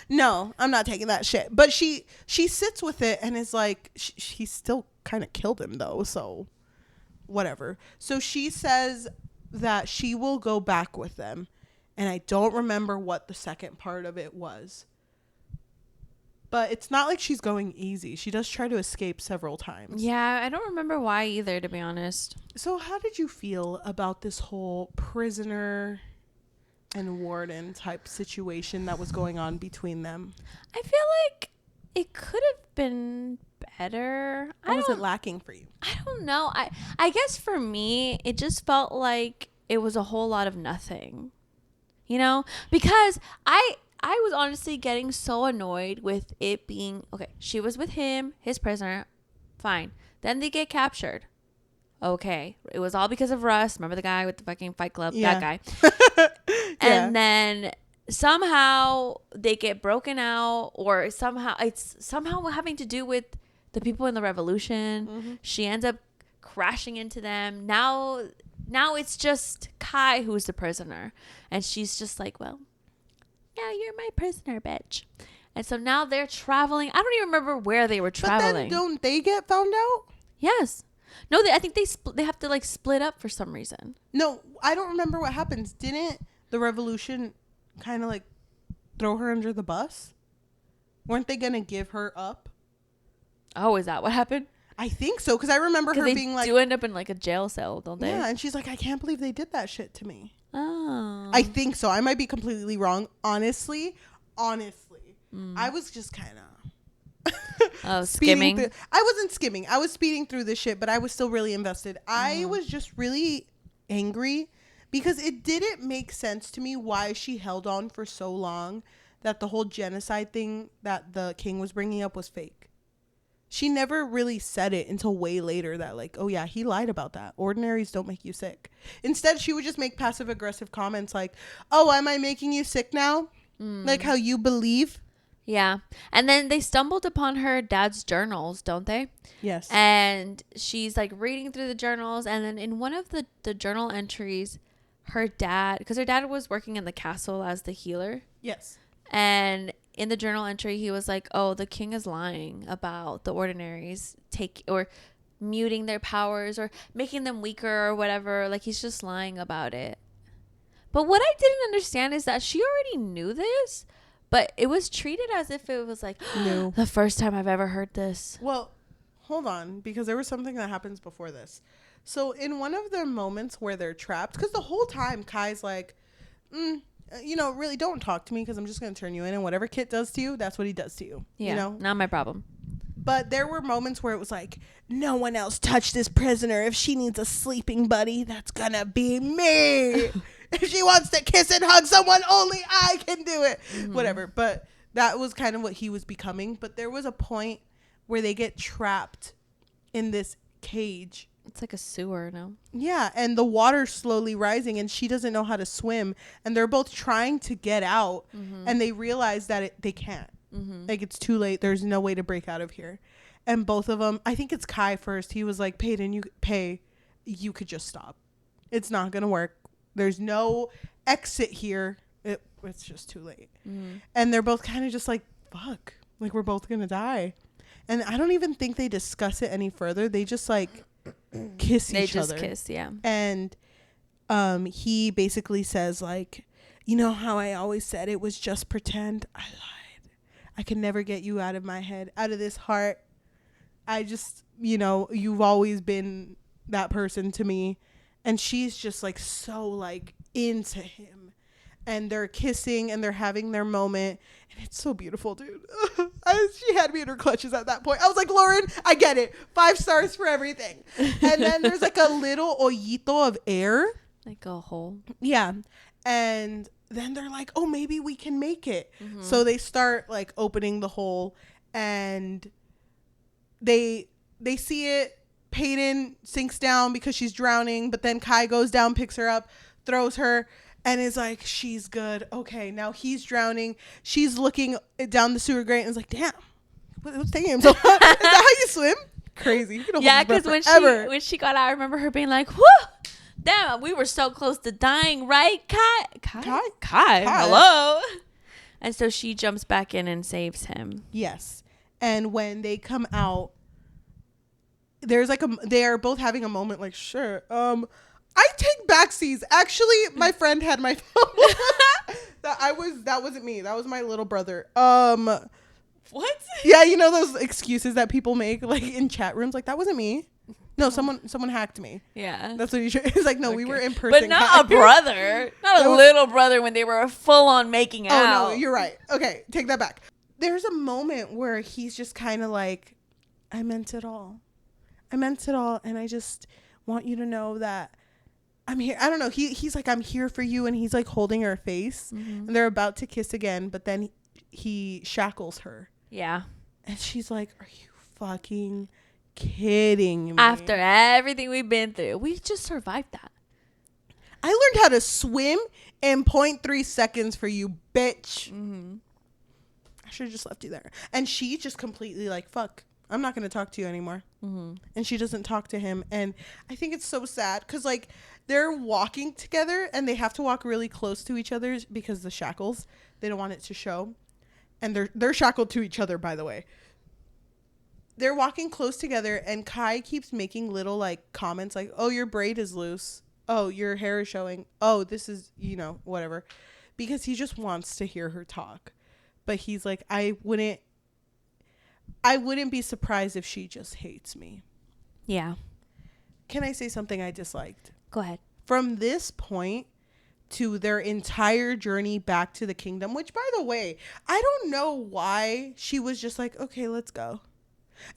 No, I'm not taking that shit. But she sits with it and is like, she still kind of killed him though. So whatever. So she says that she will go back with them. And I don't remember what the second part of it was. But it's not like she's going easy. She does try to escape several times. Yeah, I don't remember why either, to be honest. So how did you feel about this whole prisoner and warden type situation that was going on between them? I feel like it could have been better. What was it lacking for you? I don't know. I guess for me, it just felt like it was a whole lot of nothing. You know? Because I was honestly getting so annoyed with it being, okay, she was with him, his prisoner, fine. Then they get captured. Okay. It was all because of Russ. Remember the guy with the fucking Fight Club? Yeah. That guy. And then somehow they get broken out, or somehow it's somehow having to do with the people in the revolution. Mm-hmm. She ends up crashing into them. Now it's just Kai who's the prisoner. And she's just like, well, yeah, you're my prisoner, bitch. And so now they're traveling. I don't even remember where they were traveling. But then don't they get found out? Yes. No, I think they have to like split up for some reason. No, I don't remember what happens. Didn't the revolution kind of like throw her under the bus? Weren't they going to give her up? Oh, is that what happened? I think so, because I remember her being like... They do end up in like a jail cell, don't they? Yeah, and she's like, I can't believe they did that shit to me. Oh. I think so. I might be completely wrong. Honestly. I was just kind of... skimming? I wasn't skimming. I was speeding through this shit, but I was still really invested. I was just really angry because it didn't make sense to me why she held on for so long, that the whole genocide thing that the king was bringing up was fake. She never really said it until way later that like, oh yeah, he lied about that. Ordinaries don't make you sick. Instead, she would just make passive aggressive comments like, oh, am I making you sick now? Like how you believe? Yeah. And then they stumbled upon her dad's journals, don't they? Yes. And she's like reading through the journals. And then in one of the journal entries, her dad, because her dad was working in the castle as the healer. Yes. And in the journal entry, he was like, oh, the king is lying about the ordinaries or muting their powers or making them weaker or whatever. Like, he's just lying about it. But what I didn't understand is that she already knew this, but it was treated as if it was like, no, the first time I've ever heard this. Well, hold on, because there was something that happens before this. So in one of the moments where they're trapped, because the whole time Kai's like, really don't talk to me because I'm just going to turn you in, and whatever Kit does to you, that's what he does to you. Yeah, you know? Not my problem. But there were moments where it was like, no one else touched this prisoner. If she needs a sleeping buddy, that's going to be me. If she wants to kiss and hug someone, only I can do it. Mm-hmm. Whatever. But that was kind of what he was becoming. But there was a point where they get trapped in this cage. It's like a sewer, no? Yeah, and the water's slowly rising, and she doesn't know how to swim. And they're both trying to get out, and they realize that they can't. Mm-hmm. Like, it's too late. There's no way to break out of here. And both of them, I think it's Kai first. He was like, Paedyn, you could just stop. It's not going to work. There's no exit here. It's just too late. Mm-hmm. And they're both kind of just like, fuck. Like, we're both going to die. And I don't even think they discuss it any further. They just, like, kiss each other. They just kiss, yeah. And he basically says, like, you know how I always said it was just pretend? I lied. I can never get you out of my head, out of this heart. I just, you've always been that person to me. And she's just like so like into him. And they're kissing and they're having their moment. And it's so beautiful, dude. She had me in her clutches at that point. I was like, Lauren, I get it. 5 stars for everything. And then there's like a little hoyito of air. Like a hole. Yeah. And then they're like, oh, maybe we can make it. Mm-hmm. So they start like opening the hole and they see it. Paedyn sinks down because she's drowning, but then Kai goes down, picks her up, throws her, and is like, she's good. Okay, now he's drowning. She's looking down the sewer grate and is like, damn, what's taking him so long? Is that how you swim? Crazy. Yeah, because when she got out, I remember her being like, whoo! Damn, we were so close to dying, right? Kai, hello. And so she jumps back in and saves him. Yes. And when they come out, there's like they are both having a moment like, sure. I take backseas. Actually, my friend had my phone. That wasn't me. That was my little brother. What? Yeah, you know those excuses that people make like in chat rooms, like that wasn't me. No, someone hacked me. Yeah. That's what it's like, no, okay. We were in person. But not a brother. Not a little brother when they were full on making out. Oh, no, you're right. Okay, take that back. There's a moment where he's just kind of like, I meant it all. And I just want you to know that I'm here. I don't know. He's like, I'm here for you. And he's like holding her face. Mm-hmm. And they're about to kiss again. But then he shackles her. Yeah. And she's like, are you fucking kidding me? After everything we've been through, we just survived that. I learned how to swim in 0.3 seconds for you, bitch. Mm-hmm. I should have just left you there. And she just completely like, fuck, I'm not going to talk to you anymore. Mm-hmm. And she doesn't talk to him. And I think it's so sad because like they're walking together and they have to walk really close to each other because the shackles. They don't want it to show. And they're shackled to each other, by the way. They're walking close together, and Kai keeps making little like comments like, "Oh, your braid is loose. Oh, your hair is showing. Oh, this is, whatever." Because he just wants to hear her talk. But he's like, I wouldn't be surprised if she just hates me. Yeah. Can I say something I disliked? Go ahead. From this point to their entire journey back to the kingdom, which, by the way, I don't know why she was just like, okay, let's go.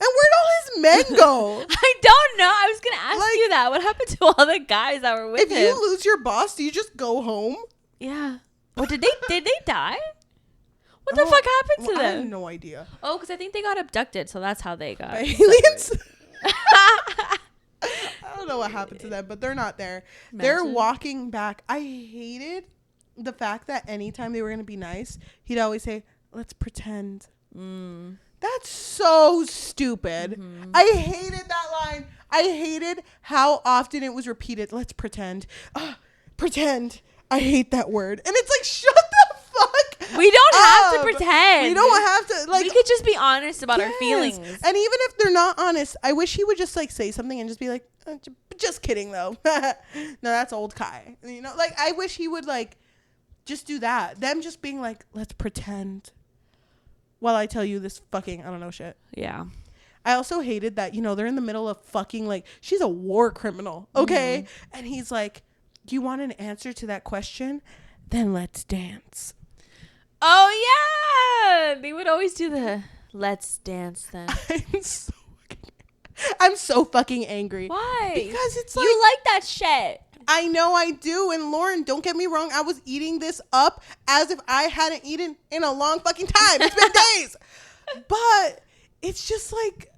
And where'd all his men go? I don't know. I was going to ask you that. What happened to all the guys that were with him? If you lose your boss, do you just go home? Yeah. What did they die? What the fuck happened to them? I have no idea. Oh, because I think they got abducted, so that's how they got By aliens? I don't know what happened to them, but they're not there. Imagine. They're walking back. I hated the fact that anytime they were going to be nice, he'd always say, let's pretend. That's so stupid. Mm-hmm. I hated that line. I hated how often it was repeated. Let's pretend. Pretend. I hate that word. And it's like, shut the fuck We don't have to pretend. We don't have to. Like, we could just be honest about our feelings. And even if they're not honest, I wish he would just like say something and just be like, just kidding though. No, that's old Kai. Like I wish he would like just do that. Them just being like, let's pretend while I tell you this fucking, I don't know shit. Yeah. I also hated that, they're in the middle of fucking like, she's a war criminal. Okay. Mm-hmm. And he's like, do you want an answer to that question? Then let's dance. Oh, yeah. They would always do the let's dance then. I'm so fucking angry. Why? Because it's like. You like that shit. I know I do. And Lauren, don't get me wrong. I was eating this up as if I hadn't eaten in a long fucking time. It's been days. But it's just like.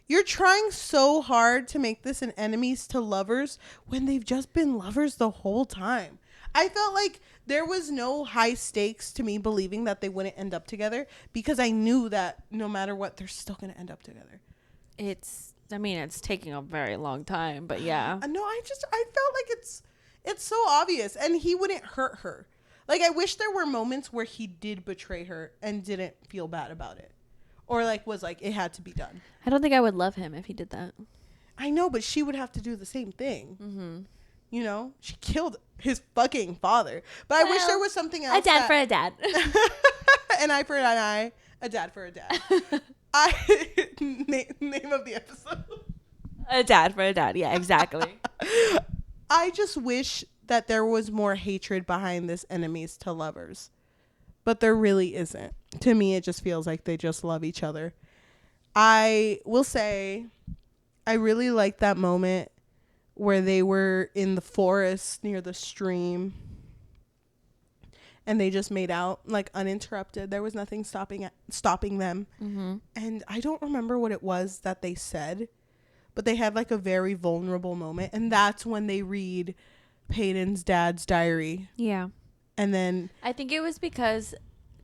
You're trying so hard to make this an enemies to lovers when they've just been lovers the whole time. I felt like there was no high stakes to me believing that they wouldn't end up together because I knew that no matter what, they're still going to end up together. It's taking a very long time, but yeah. No, I felt like it's so obvious and he wouldn't hurt her. Like, I wish there were moments where he did betray her and didn't feel bad about it. Or like was like it had to be done. I don't think I would love him if he did that. I know, but she would have to do the same thing. Mm-hmm. She killed his fucking father. But I wish there was something else. A dad for a dad. An eye for an eye. A dad for a dad. Name of the episode. A dad for a dad. Yeah, exactly. I just wish that there was more hatred behind this enemies to lovers. But there really isn't. To me, it just feels like they just love each other. I will say, I really liked that moment where they were in the forest near the stream. And they just made out, like, uninterrupted. There was nothing stopping them. Mm-hmm. And I don't remember what it was that they said. But they had, like, a very vulnerable moment. And that's when they read Paedyn's dad's diary. Yeah. And then I think it was because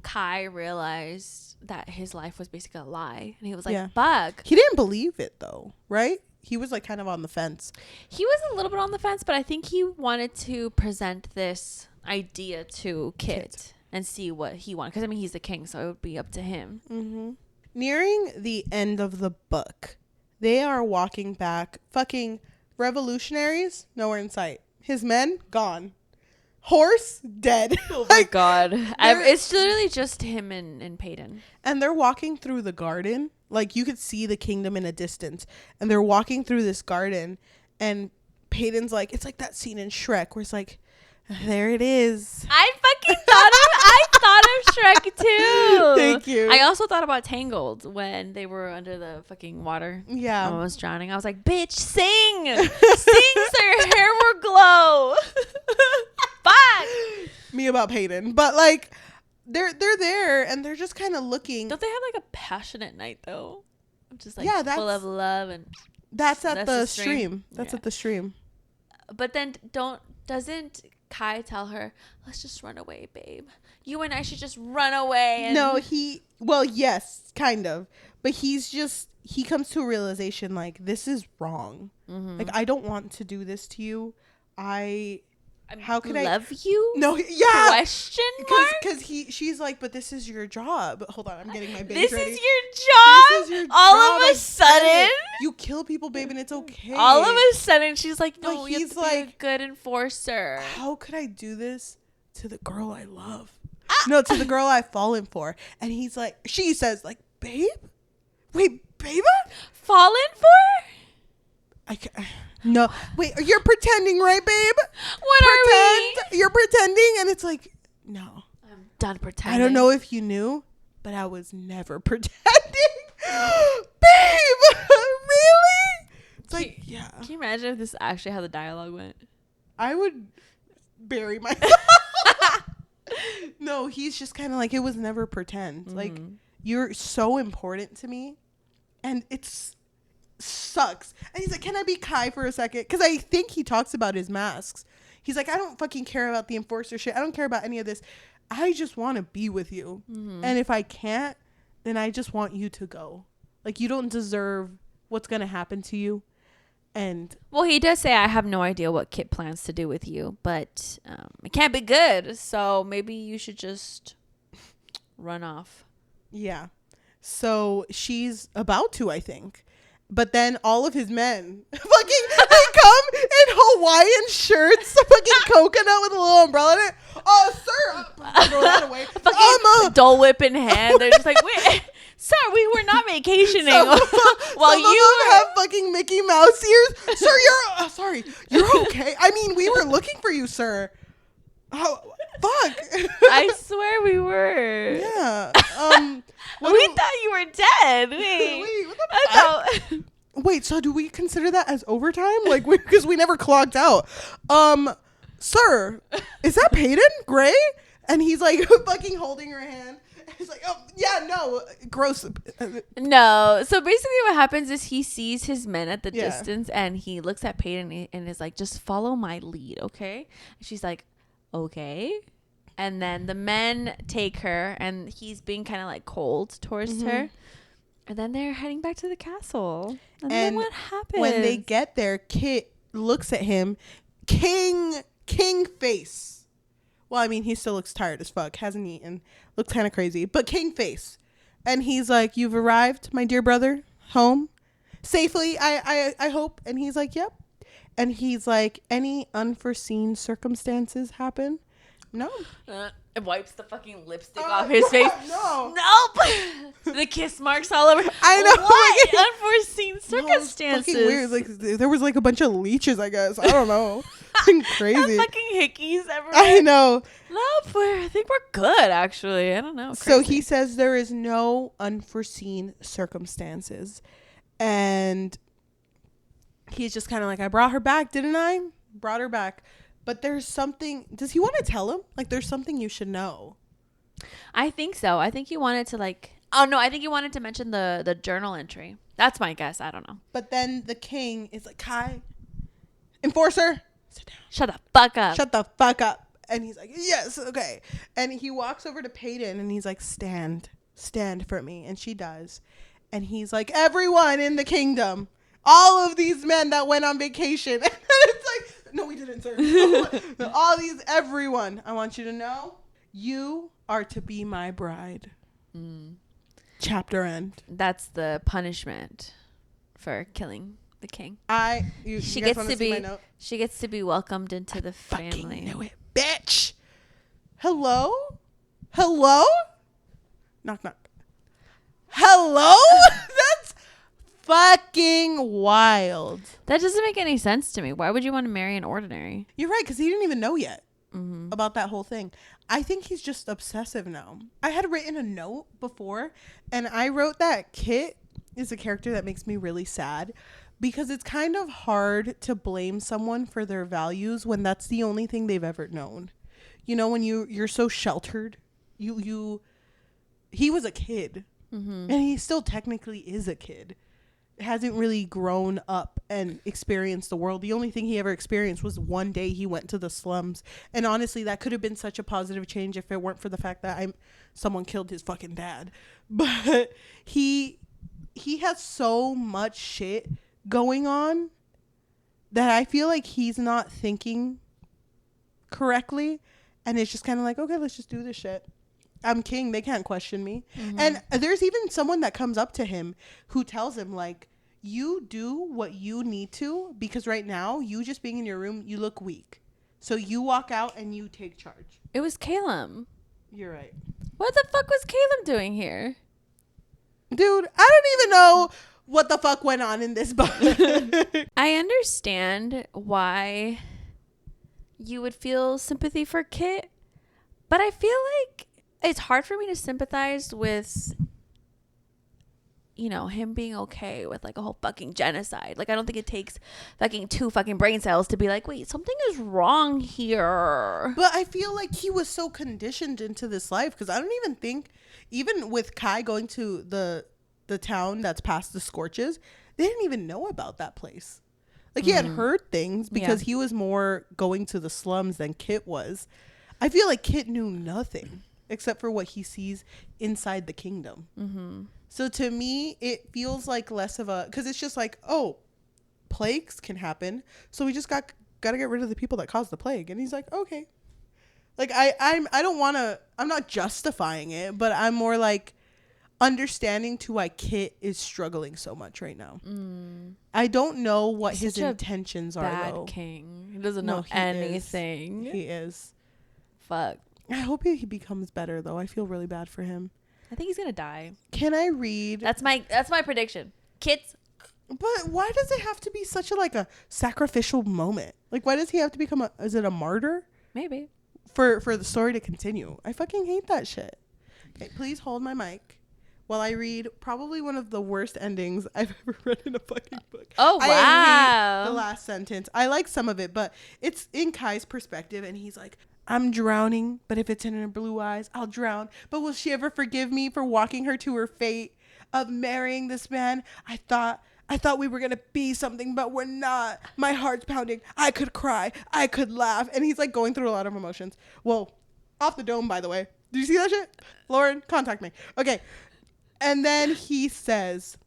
Kai realized that his life was basically a lie. And he was like, bug. He didn't believe it, though, right? He was like kind of on the fence. He was a little bit on the fence, but I think he wanted to present this idea to Kit and see what he wanted. Because, he's the king, so it would be up to him. Mm-hmm. Nearing the end of the book, they are walking back. Fucking revolutionaries, nowhere in sight. His men, gone. Horse dead. Oh my god. It's literally just him and Paedyn. And they're walking through the garden. Like, you could see the kingdom in a distance. And they're walking through this garden. And Paedyn's like, it's like that scene in Shrek where it's like, there it is. I thought of Shrek too. Thank you. I also thought about Tangled when they were under the fucking water. Yeah. Almost drowning. I was like, bitch, sing. Sing so your hair will glow. Fuck. Me about Paedyn. But like, they're there and they're just kind of looking. Don't they have like a passionate night though? Just like full of love and that's at the stream. That's at the stream. But then doesn't Kai tell her, let's just run away, babe. You and I should just run away. No, yes, kind of. But he comes to a realization like, this is wrong. Mm-hmm. Like, I don't want to do this to you. I How could love you? No, yeah. Question mark? Because she's like, but this is your job. Hold on, I'm getting my binge This ready. is your job? This is your all job. of a sudden? You kill people, babe, and it's okay. All of a sudden, she's like, no, But you he's have to be a like, good enforcer. how could I do this to the girl I love? No, to the girl I've fallen for. And he's like, she says, like, babe? Wait, babe? Fallen for? I can't. No, wait, you're pretending, right, babe? What are we? You're pretending, and it's like, no. I'm done pretending. I don't know if you knew, but I was never pretending. Babe, really? It's like, yeah. Can you imagine if this is actually how the dialogue went? I would bury myself. No, he's just kind of like, it was never pretend. Mm-hmm. Like, you're so important to me, and it's sucks. And he's like, can I be Kai for a second? Because I think he talks about his masks. He's like, I don't fucking care about the enforcer shit. I don't care about any of this. I just want to be with you. Mm-hmm. And if I can't, then I just want you to go. Like, you don't deserve what's going to happen to you. And well, he does say, I have no idea what Kit plans to do with you, but it can't be good. So maybe you should just run off. yeah. So she's about to, I think. But then all of his men fucking, they come in Hawaiian shirts, fucking coconut with a little umbrella in it. Oh, sir. Throw that away. Fucking Dole Whip in hand. They're just like, wait, sir, we were not vacationing. While some you of them have fucking Mickey Mouse ears. Sir, you're, sorry, you're okay. I mean, we were looking for you, sir. Oh, fuck. I swear we were. Yeah. We thought you were dead. Wait, what the I thought. Wait, so do we consider that as overtime? Like, because we never clocked out. Sir, is that Paedyn Gray? And he's like fucking holding her hand. He's like, oh yeah, no, gross. No. So basically, what happens is he sees his men at the Yeah. distance, and he looks at Paedyn and is like, "Just follow my lead, okay?" And she's like, "Okay." And then the men take her, and he's being kind of like cold towards her. And then they're heading back to the castle. And then what happens? When they get there, Kit looks at him, king face. Well, I mean, he still looks tired as fuck, hasn't eaten, looks kind of crazy, but king face. And he's like, "You've arrived, my dear brother, home safely, I hope." And he's like, "Yep." And he's like, "Any unforeseen circumstances happen?" No. It wipes the fucking lipstick off his face. No. Nope. The kiss marks all over. I know. What? Unforeseen circumstances. No, it's fucking weird. Like, there was like a bunch of leeches, I guess. I don't know. Crazy. Fucking hickeys everywhere. I know. Nope. I think we're good, actually. I don't know. So Crazy. he says there is no unforeseen circumstances. And he's just kind of like, I brought her back, didn't I? Brought her back. But there's something. Does he want to tell him? Like, there's something you should know. I think so. I think he wanted to like. Oh no! I think he wanted to mention the journal entry. That's my guess. I don't know. But then the king is like, Kai, enforcer, sit down. Shut the fuck up. Shut the fuck up. And he's like, yes, okay. And he walks over to Paedyn and he's like, stand for me. And she does. And he's like, everyone in the kingdom, all of these men that went on vacation. And it's like, no, we didn't, sir. Everyone, I want you to know, you are to be my bride. Chapter end. That's the punishment for killing the king. She gets to be. She gets to be welcomed into the family. Fucking knew it, bitch. Hello. Knock knock. Hello. That's fucking wild. That doesn't make any sense to me. Why would you want to marry an ordinary? You're right, because he didn't even know yet about that whole thing. I think he's just obsessive now. I had written a note before, and I wrote that Kit is a character that makes me really sad, because it's kind of hard to blame someone for their values when that's the only thing they've ever known. You know, when you're so sheltered, he was a kid, and he still technically is a kid. Hasn't really grown up and experienced the world. The only thing he ever experienced was one day he went to the slums, and honestly that could have been such a positive change if it weren't for the fact that someone killed his fucking dad. But he has so much shit going on that I feel like he's not thinking correctly, and it's just kind of like, okay, let's just do this shit. I'm king. They can't question me. Mm-hmm. And there's even someone that comes up to him who tells him, like, you do what you need to, because right now, you just being in your room, you look weak. So you walk out and you take charge. It was Caleb. You're right. What the fuck was Caleb doing here? Dude, I don't even know what the fuck went on in this book. I understand why you would feel sympathy for Kit, but I feel like it's hard for me to sympathize with, you know, him being okay with like a whole fucking genocide. Like, I don't think it takes fucking 2 fucking brain cells to be like, wait, something is wrong here. But I feel like he was so conditioned into this life, because I don't even think, even with Kai going to the town that's past the Scorches, they didn't even know about that place. Like, he had heard things because he was more going to the slums than Kit was. I feel like Kit knew nothing except for what he sees inside the kingdom. Mm-hmm. So to me, it feels like less of a, because it's just like, oh, plagues can happen, so we just got to get rid of the people that caused the plague. And he's like, okay. Like, I don't want to, I'm not justifying it, but I'm more like understanding to why Kit is struggling so much right now. I don't know what his intentions are, though. Bad king. He doesn't know anything. He is. Fuck. I hope he becomes better, though. I feel really bad for him. I think he's gonna die. Can I read? That's my prediction. Kit's. But why does it have to be such a sacrificial moment? Like, why does he have to become is it a martyr? Maybe. For the story to continue. I fucking hate that shit. Okay, please hold my mic while I read probably one of the worst endings I've ever read in a fucking book. Oh, wow. I hate the last sentence. I like some of it, but it's in Kai's perspective, and he's like, I'm drowning, but if it's in her blue eyes, I'll drown. But will she ever forgive me for walking her to her fate of marrying this man? I thought we were going to be something, but we're not. My heart's pounding. I could cry. I could laugh. And he's like going through a lot of emotions. Well, off the dome, by the way. Did you see that shit? Lauren, contact me. Okay. And then he says,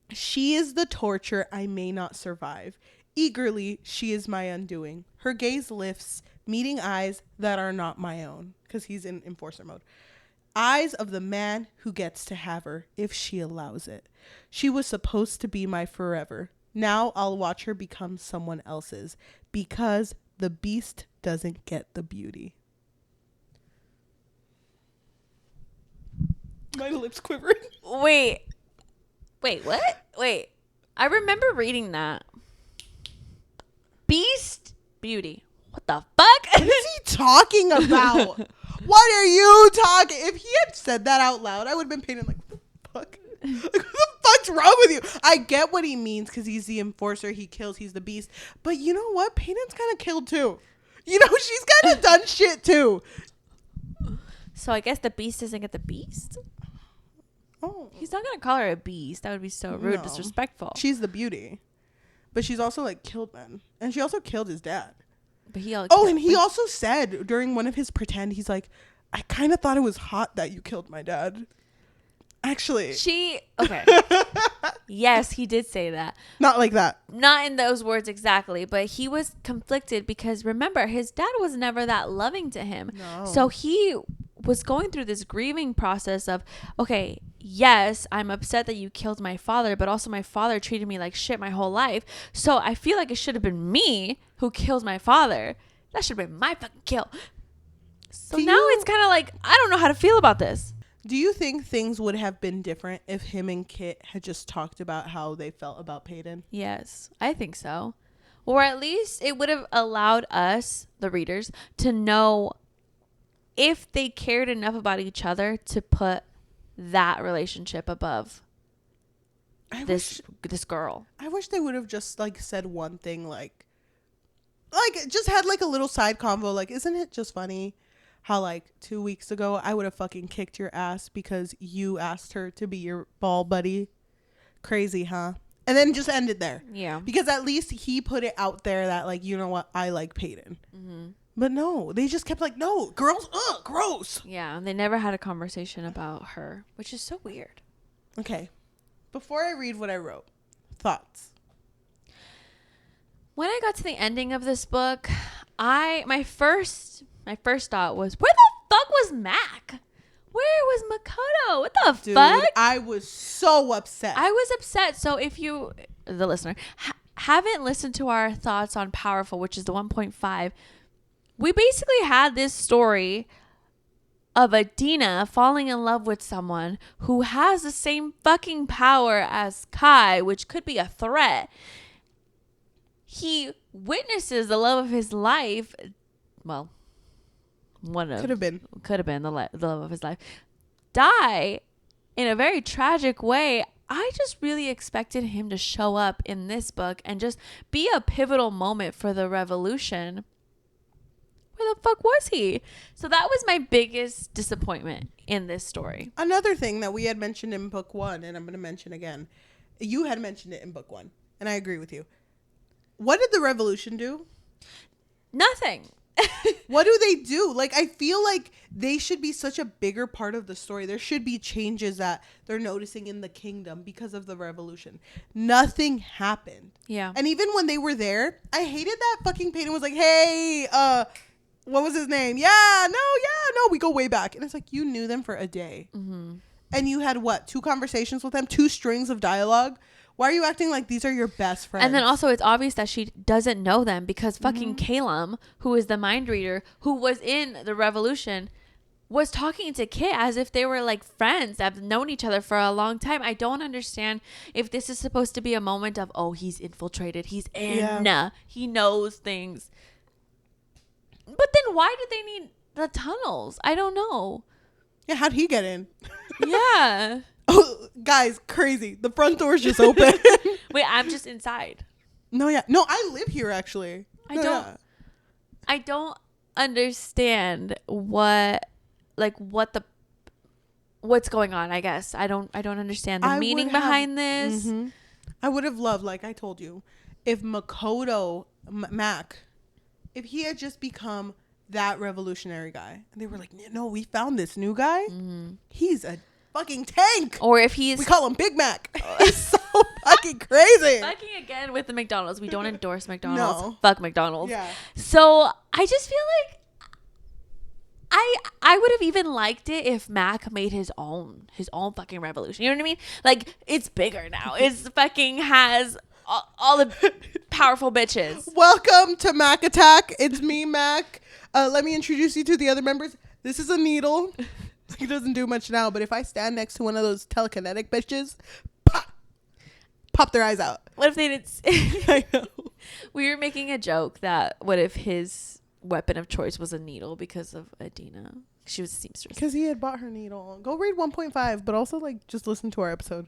she is the torture I may not survive. Eagerly, she is my undoing. Her gaze lifts, meeting eyes that are not my own, because he's in enforcer mode. Eyes of the man who gets to have her, if she allows it. She was supposed to be my forever. Now I'll watch her become someone else's, because the beast doesn't get the beauty. My lips quivering. Wait, what? Wait. I remember reading that. Beast, beauty. What the fuck? What is he talking about? What are you talking? If he had said that out loud, I would have been painted like, what the fuck? Like, what the fuck's wrong with you? I get what he means, because he's the enforcer. He kills. He's the beast. But you know what? Paedyn's kind of killed too. You know, she's kind of done shit too. So I guess the beast doesn't get the beast? Oh. He's not going to call her a beast. That would be so rude, disrespectful. She's the beauty. But she's also like killed men. And she also killed his dad. But he also said during one of his pretend, he's like, I kind of thought it was hot that you killed my dad. Actually. Okay. Yes, he did say that. Not like that. Not in those words exactly, but he was conflicted because remember, his dad was never that loving to him. No. So he was going through this grieving process of, okay, yes, I'm upset that you killed my father, but also my father treated me like shit my whole life. So I feel like it should have been me who killed my father. That should have been my fucking kill. So now it's kind of like, I don't know how to feel about this. Do you think things would have been different if him and Kit had just talked about how they felt about Paedyn? Yes, I think so. Or at least it would have allowed us, the readers, to know if they cared enough about each other to put that relationship above this girl. I wish they would have just like said one thing, like just had like a little side convo, like, isn't it just funny how like 2 weeks ago I would have fucking kicked your ass because you asked her to be your ball buddy? Crazy, huh? And then just end it there. Yeah. Because at least he put it out there that, like, you know what, I like Paedyn. Mm-hmm. But no, they just kept like, no, girls, gross. Yeah, they never had a conversation about her, which is so weird. Okay. Before I read what I wrote, thoughts. When I got to the ending of this book, My first thought was, where the fuck was Mac? Where was Makoto? What the Dude, fuck? I was so upset. I was upset. So if you, the listener, haven't listened to our thoughts on Powerful, which is the 1.5, we basically had this story of Adina falling in love with someone who has the same fucking power as Kai, which could be a threat. He witnesses the love of his life. Well, Could have been the love of his life die in a very tragic way. I just really expected him to show up in this book and just be a pivotal moment for the revolution. Where the fuck was he? So that was my biggest disappointment in this story. Another thing that we had mentioned in book 1, and I'm going to mention again. You had mentioned it in book 1, and I agree with you. What did the revolution do? Nothing. What do they do? Like, I feel like they should be such a bigger part of the story. There should be changes that they're noticing in the kingdom because of the revolution. Nothing happened. Yeah. And even when they were there, I hated that fucking Paedyn was like, hey, what was his name? Yeah, no, we go way back. And it's like, you knew them for a day. Mm-hmm. And you had, 2 conversations with them? 2 strings of dialogue? Why are you acting like these are your best friends? And then also it's obvious that she doesn't know them because fucking Calum, who is the mind reader, who was in the revolution, was talking to Kit as if they were like friends that have known each other for a long time. I don't understand if this is supposed to be a moment of, oh, he's infiltrated. He's in. Yeah. He knows things. But then why did they need the tunnels? I don't know. Yeah, how'd he get in? Yeah. Oh, guys, crazy. The front door's just open. Wait, I'm just inside. No, I live here, actually. I don't understand what's going on, I guess. I don't understand the meaning behind this. Mm-hmm. I would have loved, like I told you, if Makoto, Mac, if he had just become that revolutionary guy. And they were like, no, we found this new guy. Mm-hmm. He's a fucking tank. Or if he's... We call him Big Mac. He's so fucking crazy. Fucking again with the McDonald's. We don't endorse McDonald's. No. Fuck McDonald's. Yeah. So I just feel like I would have even liked it if Mac made his own fucking revolution. You know what I mean? Like, it's bigger now. It's fucking has all the powerful bitches. Welcome to Mac Attack. It's me, Mac. Let me introduce you to the other members. This is a needle. He doesn't do much now, but if I stand next to one of those telekinetic bitches, pop their eyes out. What if they didn't? I know. We were making a joke that what if his weapon of choice was a needle because of Adina? She was a seamstress. Because he had bought her needle. Go read 1.5, but also just listen to our episode.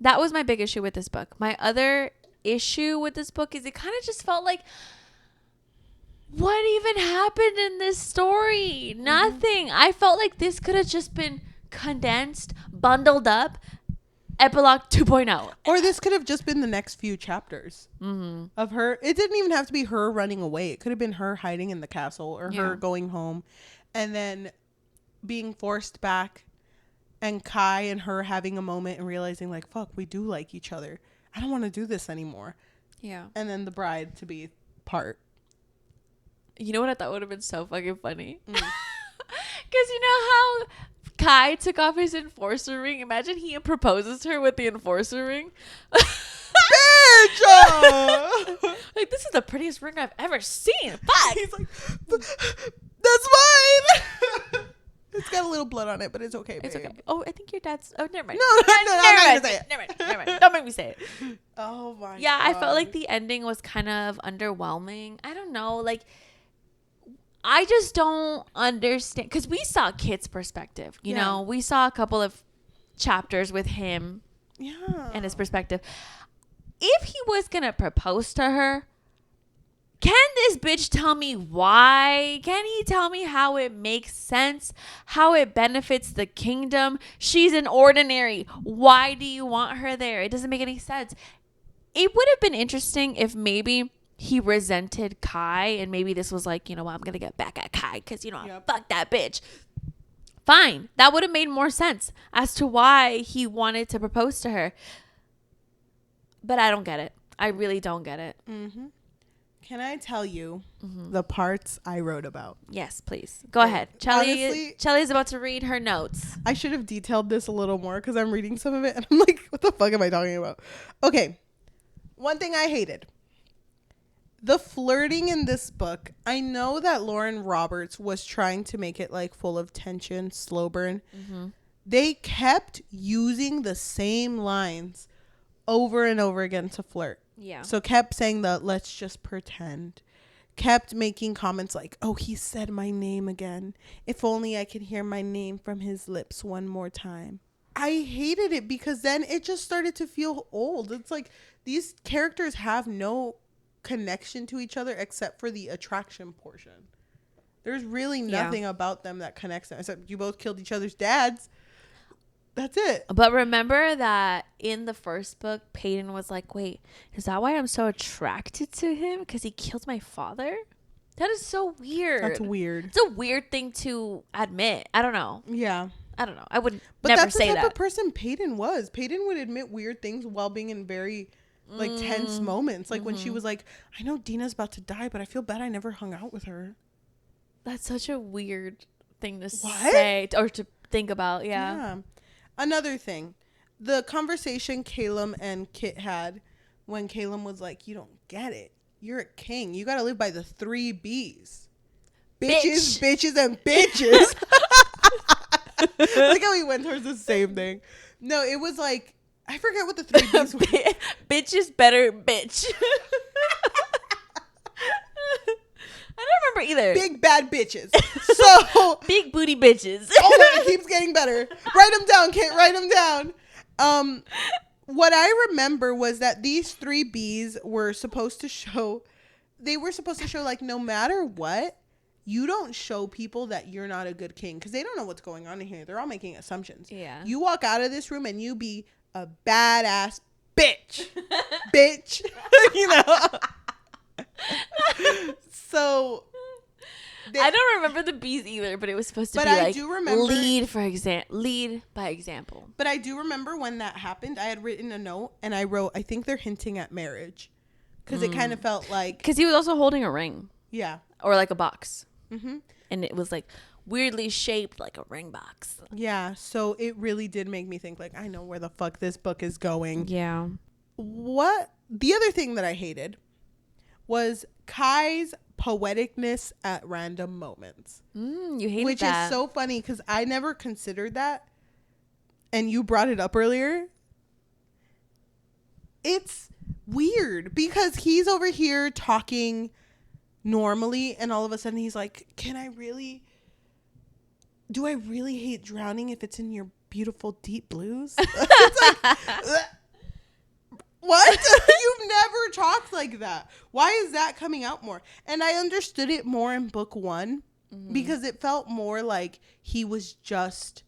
That was my big issue with this book. My other issue with this book is it kind of just felt like, what even happened in this story? Mm-hmm. Nothing. I felt like this could have just been condensed, bundled up, epilogue 2.0. Or this could have just been the next few chapters of her. It didn't even have to be her running away. It could have been her hiding in the castle or her going home and then being forced back and Kai and her having a moment and realizing like, fuck, we do like each other. I don't want to do this anymore. Yeah. And then the bride to be part. You know what I thought would have been so fucking funny? Because you know how Kai took off his enforcer ring? Imagine he proposes to her with the enforcer ring. Bitch! Like, this is the prettiest ring I've ever seen. Fuck! He's like, that's mine! It's got a little blood on it, but it's okay, babe. It's okay. Oh, I think your dad's... Oh, never mind. No, I'm not going to say it. Never mind. Don't make me say it. Oh, my Yeah, God. I felt like the ending was kind of underwhelming. I don't know. Like, I just don't understand. Because we saw Kit's perspective. You know? We saw a couple of chapters with him. Yeah. And his perspective. If he was going to propose to her... Can this bitch tell me why? Can he tell me how it makes sense? How it benefits the kingdom? She's an ordinary. Why do you want her there? It doesn't make any sense. It would have been interesting if maybe he resented Kai and maybe this was like, you know what, I'm going to get back at Kai because, you know, fuck that bitch. Fine. That would have made more sense as to why he wanted to propose to her. But I don't get it. I really don't get it. Mm-hmm. Can I tell you the parts I wrote about? Yes, please. Go ahead. Honestly, Chelly's about to read her notes. I should have detailed this a little more because I'm reading some of it and I'm like, what the fuck am I talking about? Okay. One thing I hated. The flirting in this book. I know that Lauren Roberts was trying to make it like full of tension, slow burn. They kept using the same lines over and over again to flirt. Yeah. So kept saying the let's just pretend. Kept making comments like, oh, he said my name again. If only I could hear my name from his lips one more time. I hated it because then it just started to feel old. It's like these characters have no connection to each other except for the attraction portion. There's really nothing about them that connects them except you both killed each other's dads. That's it. But remember that in the first book, Paedyn was like, wait, is that why I'm so attracted to him? Because he killed my father? That is so weird. That's weird. It's a weird thing to admit. I don't know. Yeah. I don't know. I would but never that's say the that. type of person Paedyn was. Paedyn would admit weird things while being in very like tense moments. Like when she was like, I know Dina's about to die, but I feel bad I never hung out with her. That's such a weird thing to say or to think about. Yeah. Another thing, the conversation Calum and Kit had when Calum was like, you don't get it. You're a king. You got to live by the 3 B's. Bitches, bitches, and bitches. Like how we went towards the same thing. No, it was like, I forget what the 3 B's were. Bitch is better bitch. I don't remember either. Big bad bitches. So big booty bitches. Oh, it keeps getting better. Write them down, Kit. Write them down. What I remember was that these 3 B's were supposed to show. They were supposed to show like no matter what, you don't show people that you're not a good king because they don't know what's going on in here. They're all making assumptions. Yeah. You walk out of this room and you be a badass bitch, bitch. You know. So I don't remember the B's either, but it was supposed to be like do remember, lead by example. But I do remember when that happened, I had written a note and I wrote, I think they're hinting at marriage because it kind of felt like because he was also holding a ring. Yeah. Or like a box. Mm-hmm. And it was like weirdly shaped like a ring box. Yeah. So it really did make me think like, I know where the fuck this book is going. Yeah. What the other thing that I hated was Kai's poeticness at random moments. You hated which that. Is so funny because I never considered that. And you brought it up earlier. It's weird because he's over here talking normally and all of a sudden he's like, do I really hate drowning if it's in your beautiful deep blues? It's like, what? You've never talked like that. Why is that coming out more? And I understood it more in book 1 because it felt more like he was just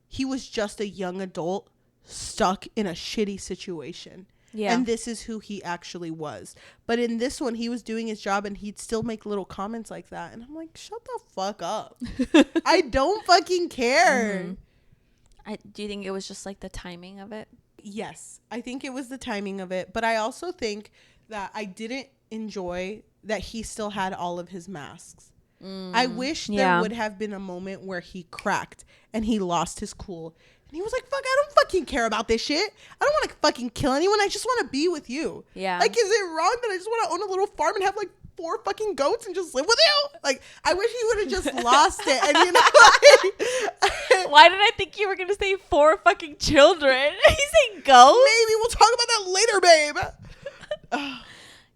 a young adult stuck in a shitty situation. Yeah. And this is who he actually was. But in this one, he was doing his job and he'd still make little comments like that. And I'm like, shut the fuck up. I don't fucking care. Do you think it was just like the timing of it? Yes. I think it was the timing of it. But I also think that I didn't enjoy that he still had all of his masks. I wish there would have been a moment where he cracked and he lost his cool. And he was like, fuck, I don't fucking care about this shit. I don't want to fucking kill anyone. I just want to be with you. Yeah. Like, is it wrong that I just want to own a little farm and have like 4 fucking goats and just live with you? Like, I wish he would have just lost it. And you know, like, why did I think you were going to say 4 fucking children? You say goats? Maybe we'll talk about that later, babe.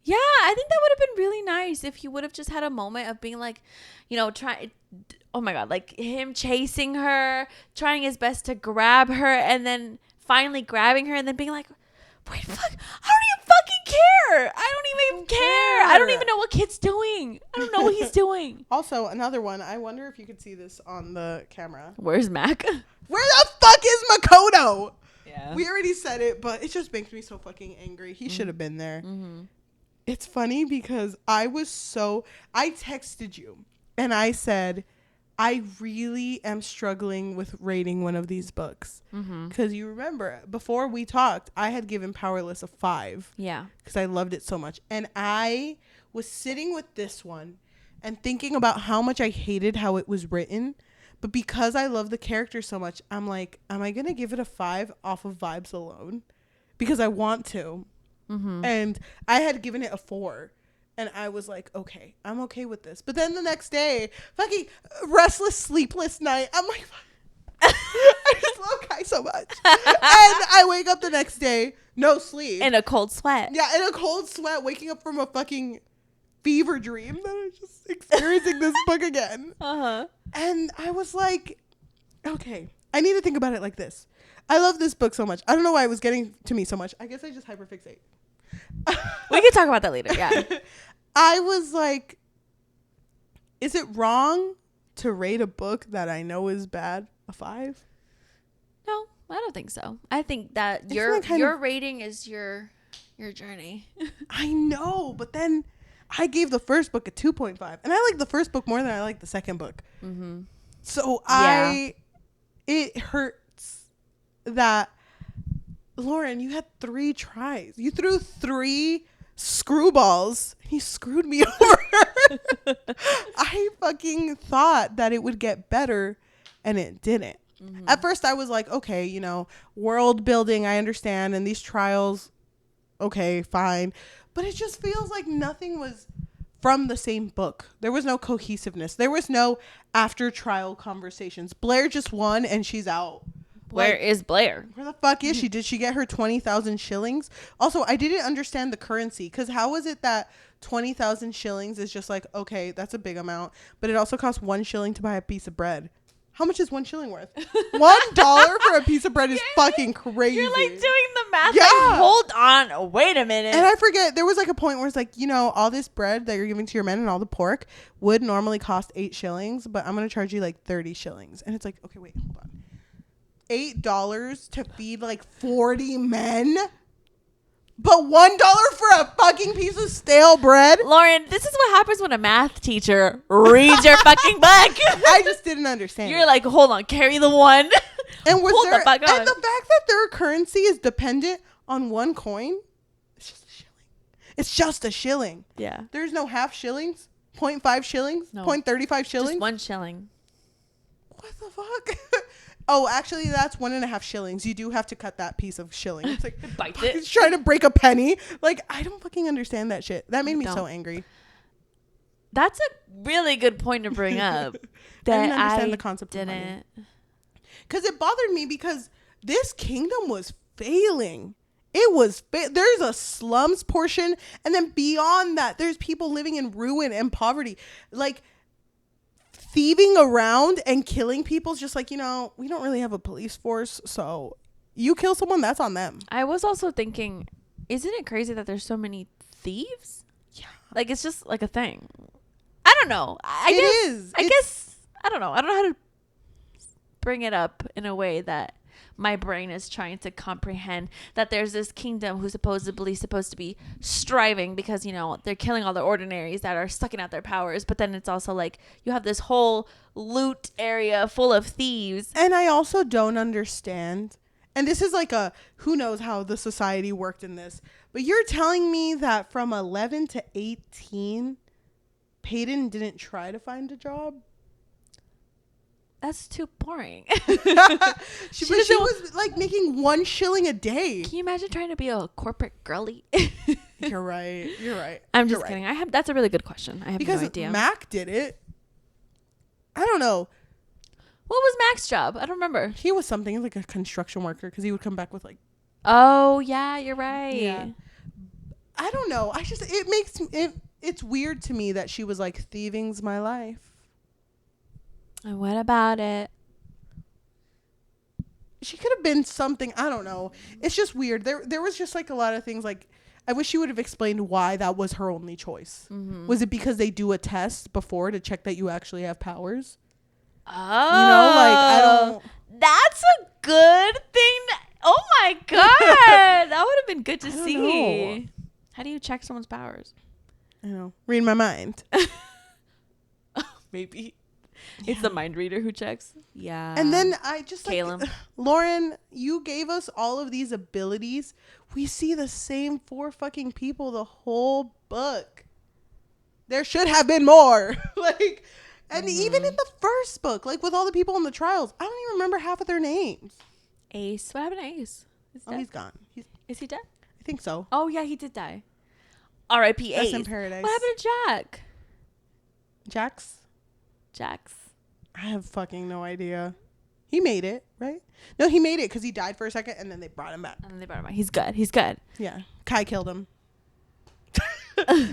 Yeah, I think that would have been really nice if he would have just had a moment of being like, you know, oh my God, like him chasing her, trying his best to grab her, and then finally grabbing her and then being like, wait, fuck, I don't even fucking care. I don't even care. I don't even know what Kit's doing. I don't know what he's doing. Also, another one. I wonder if you could see this on the camera. Where's Mac? Where the fuck is Makoto? Yeah. We already said it, but it just makes me so fucking angry. He should have been there. It's funny because I texted you and I said, I really am struggling with rating one of these books. Because you remember, before we talked, I had given Powerless a 5. Yeah. Because I loved it so much. And I was sitting with this one and thinking about how much I hated how it was written. But because I love the character so much, I'm like, am I going to give it a 5 off of vibes alone? Because I want to. Mm-hmm. And I had given it a 4. And I was like, okay, I'm okay with this. But then the next day, fucking restless, sleepless night. I'm like, I just love Kai so much. And I wake up the next day, no sleep. In a cold sweat. Yeah, in a cold sweat, waking up from a fucking fever dream that I'm just experiencing this book again. Uh-huh. And I was like, okay, I need to think about it like this. I love this book so much. I don't know why it was getting to me so much. I guess I just hyperfixate. We can talk about that later, yeah. I was like, is it wrong to rate a book that I know is bad a 5? No, I don't think so. I think that I your feel like rating is your journey. I know, but then I gave the first book a 2.5, and I like the first book more than I like the second book. Mm-hmm. So Yeah. It hurts that, Lauren, you had 3 tries. You threw 3 screwballs and you screwed me over. I fucking thought that it would get better and it didn't. Mm-hmm. At first I was like, okay, you know, world building, I understand, and these trials, okay, fine. But it just feels like nothing was from the same book. There was no cohesiveness. There was no after trial conversations. Blair just won and she's out. Where is Blair? Where the fuck is she? Did she get her 20,000 shillings? Also, I didn't understand the currency, because how is it that 20,000 shillings is just like, okay, that's a big amount, but it also costs 1 shilling to buy a piece of bread. How much is 1 shilling worth? $1 for a piece of bread is fucking crazy. You're like doing the math. Yeah. Like, hold on. Wait a minute. And I forget, there was like a point where it's like, you know, all this bread that you're giving to your men and all the pork would normally cost 8 shillings, but I'm going to charge you like 30 shillings. And it's like, okay, wait, hold on. $8 to feed like 40 men, but $1 for a fucking piece of stale bread. Lauren, this is what happens when a math teacher reads your fucking book. I just didn't understand. You're like, hold on, carry the 1. And was hold there, the fuck on. and the fact that their currency is dependent on 1 coin, it's just a shilling. It's just a shilling. Yeah. There's no half shillings, 0.5 shillings, No. 0.35 shillings. Just 1 shilling. What the fuck? Oh, actually, that's 1.5 shillings. You do have to cut that piece of shilling. It's like, Bites it. It's trying to break a penny. Like, I don't fucking understand that shit. That made me so angry. That's a really good point to bring up. I That didn't understand the concept of money. didn't. Because it bothered me because this kingdom was failing. It was, there's a slums portion. And then beyond that, there's people living in ruin and poverty. Like, thieving around and killing people is just like, you know, we don't really have a police force, so you kill someone, that's on them. I was also thinking, isn't it crazy that there's so many thieves? Yeah. Like, it's just like a thing. I don't know. I guess, I don't know. I don't know how to bring it up in a way that my brain is trying to comprehend that there's this kingdom who's supposed to be striving because, you know, they're killing all the ordinaries that are sucking out their powers. But then it's also like you have this whole loot area full of thieves. And I also don't understand. And this is like a, who knows how the society worked in this. But you're telling me that from 11 to 18, Paedyn didn't try to find a job? That's too boring. she was like making 1 shilling a day. Can you imagine trying to be a corporate girly? You're right. I'm just kidding. That's a really good question. I have no idea. Because Mac did it. I don't know. What was Mac's job? I don't remember. He was something like a construction worker because he would come back with like. Oh yeah, you're right. Yeah. I don't know. It's weird to me that she was like, thieving's my life. And what about it? She could have been something. I don't know. It's just weird. There was just like a lot of things. Like, I wish she would have explained why that was her only choice. Mm-hmm. Was it because they do a test before to check that you actually have powers? Oh, you know, like, I don't. That's a good thing. Oh my god, that would have been good to see. Know. How do you check someone's powers? I know. Read my mind. Maybe. Yeah. It's the mind reader who checks. Yeah. And then I just Caleb. Like, Lauren, you gave us all of these abilities. We see the same 4 fucking people the whole book. There should have been more. Like, and even in the first book, like with all the people in the trials, I don't even remember half of their names. Ace. What happened to Ace? He's gone. Is he dead? I think so. Oh, yeah, he did die. R.I.P. Ace. Rest in paradise. What happened to Jack? Jax? I have fucking no idea. He made it, right? No, he made it because he died for a second and then they brought him back. He's good. He's good. Yeah. Kai killed him.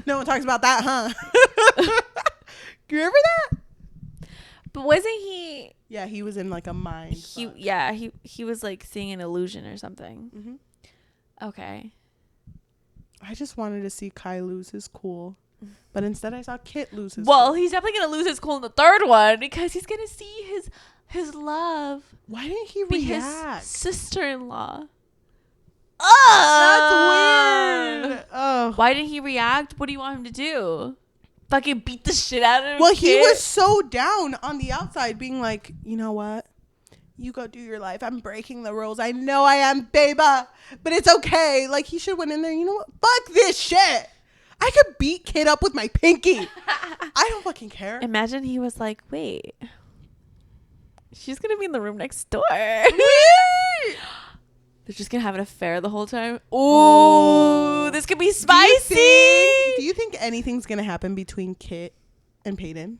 No one talks about that, huh? You remember that? But wasn't he? Yeah, he was in like a mind. He was like seeing an illusion or something. Mm-hmm. Okay. I just wanted to see Kai lose his cool, but instead I saw Kit lose his. Well, cool. he's definitely gonna lose his cool in the third one because he's gonna see his love. Why didn't he be react? his sister-in-law. Oh, that's weird. Oh, why didn't he react? What do you want him to do? Fucking beat the shit out of him? Well, he was so down on the outside, being like, you know what? You go do your life. I'm breaking the rules. I know I am, baby, but it's okay. Like, he should went in there. You know what? Fuck this shit. I could beat Kid up with my pinky. I don't fucking care. Imagine he was like, wait, she's gonna be in the room next door. They're just gonna have an affair the whole time. Ooh, this could be spicy. Do you think anything's gonna happen between Kit and Paedyn?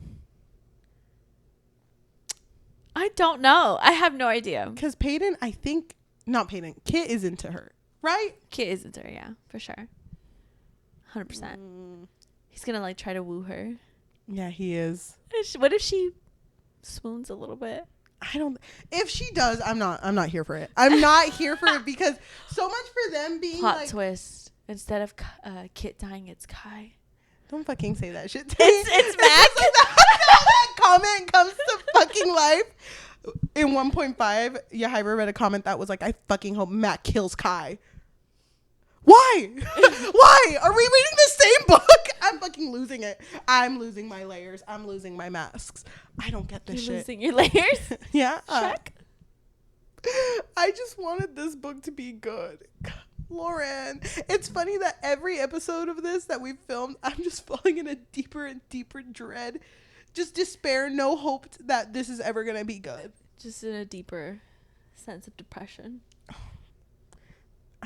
I don't know. I have no idea. Because Paedyn, I think, not Paedyn, Kit is into her, right? Kit is into her, yeah, for sure. 100%. He's gonna like try to woo her. Yeah, he is. What if she swoons a little bit? I don't. If she does, I'm not here for it. I'm not here for it because so much for them being plot like, twist. Instead of Kit dying, it's Kai. Don't fucking say that shit. It's Mac. That comment comes to fucking life. In 1.5, Yajaira read a comment that was like, I fucking hope Mac kills Kai. Why? Why? Are we reading the same book? I'm fucking losing it. I'm losing my layers. I'm losing my masks. I don't get this shit. You're losing your layers? Yeah. Shrek? I just wanted this book to be good. Lauren, it's funny that every episode of this that we've filmed, I'm just falling in a deeper and deeper dread. Just despair, no hope that this is ever going to be good. Just in a deeper sense of depression.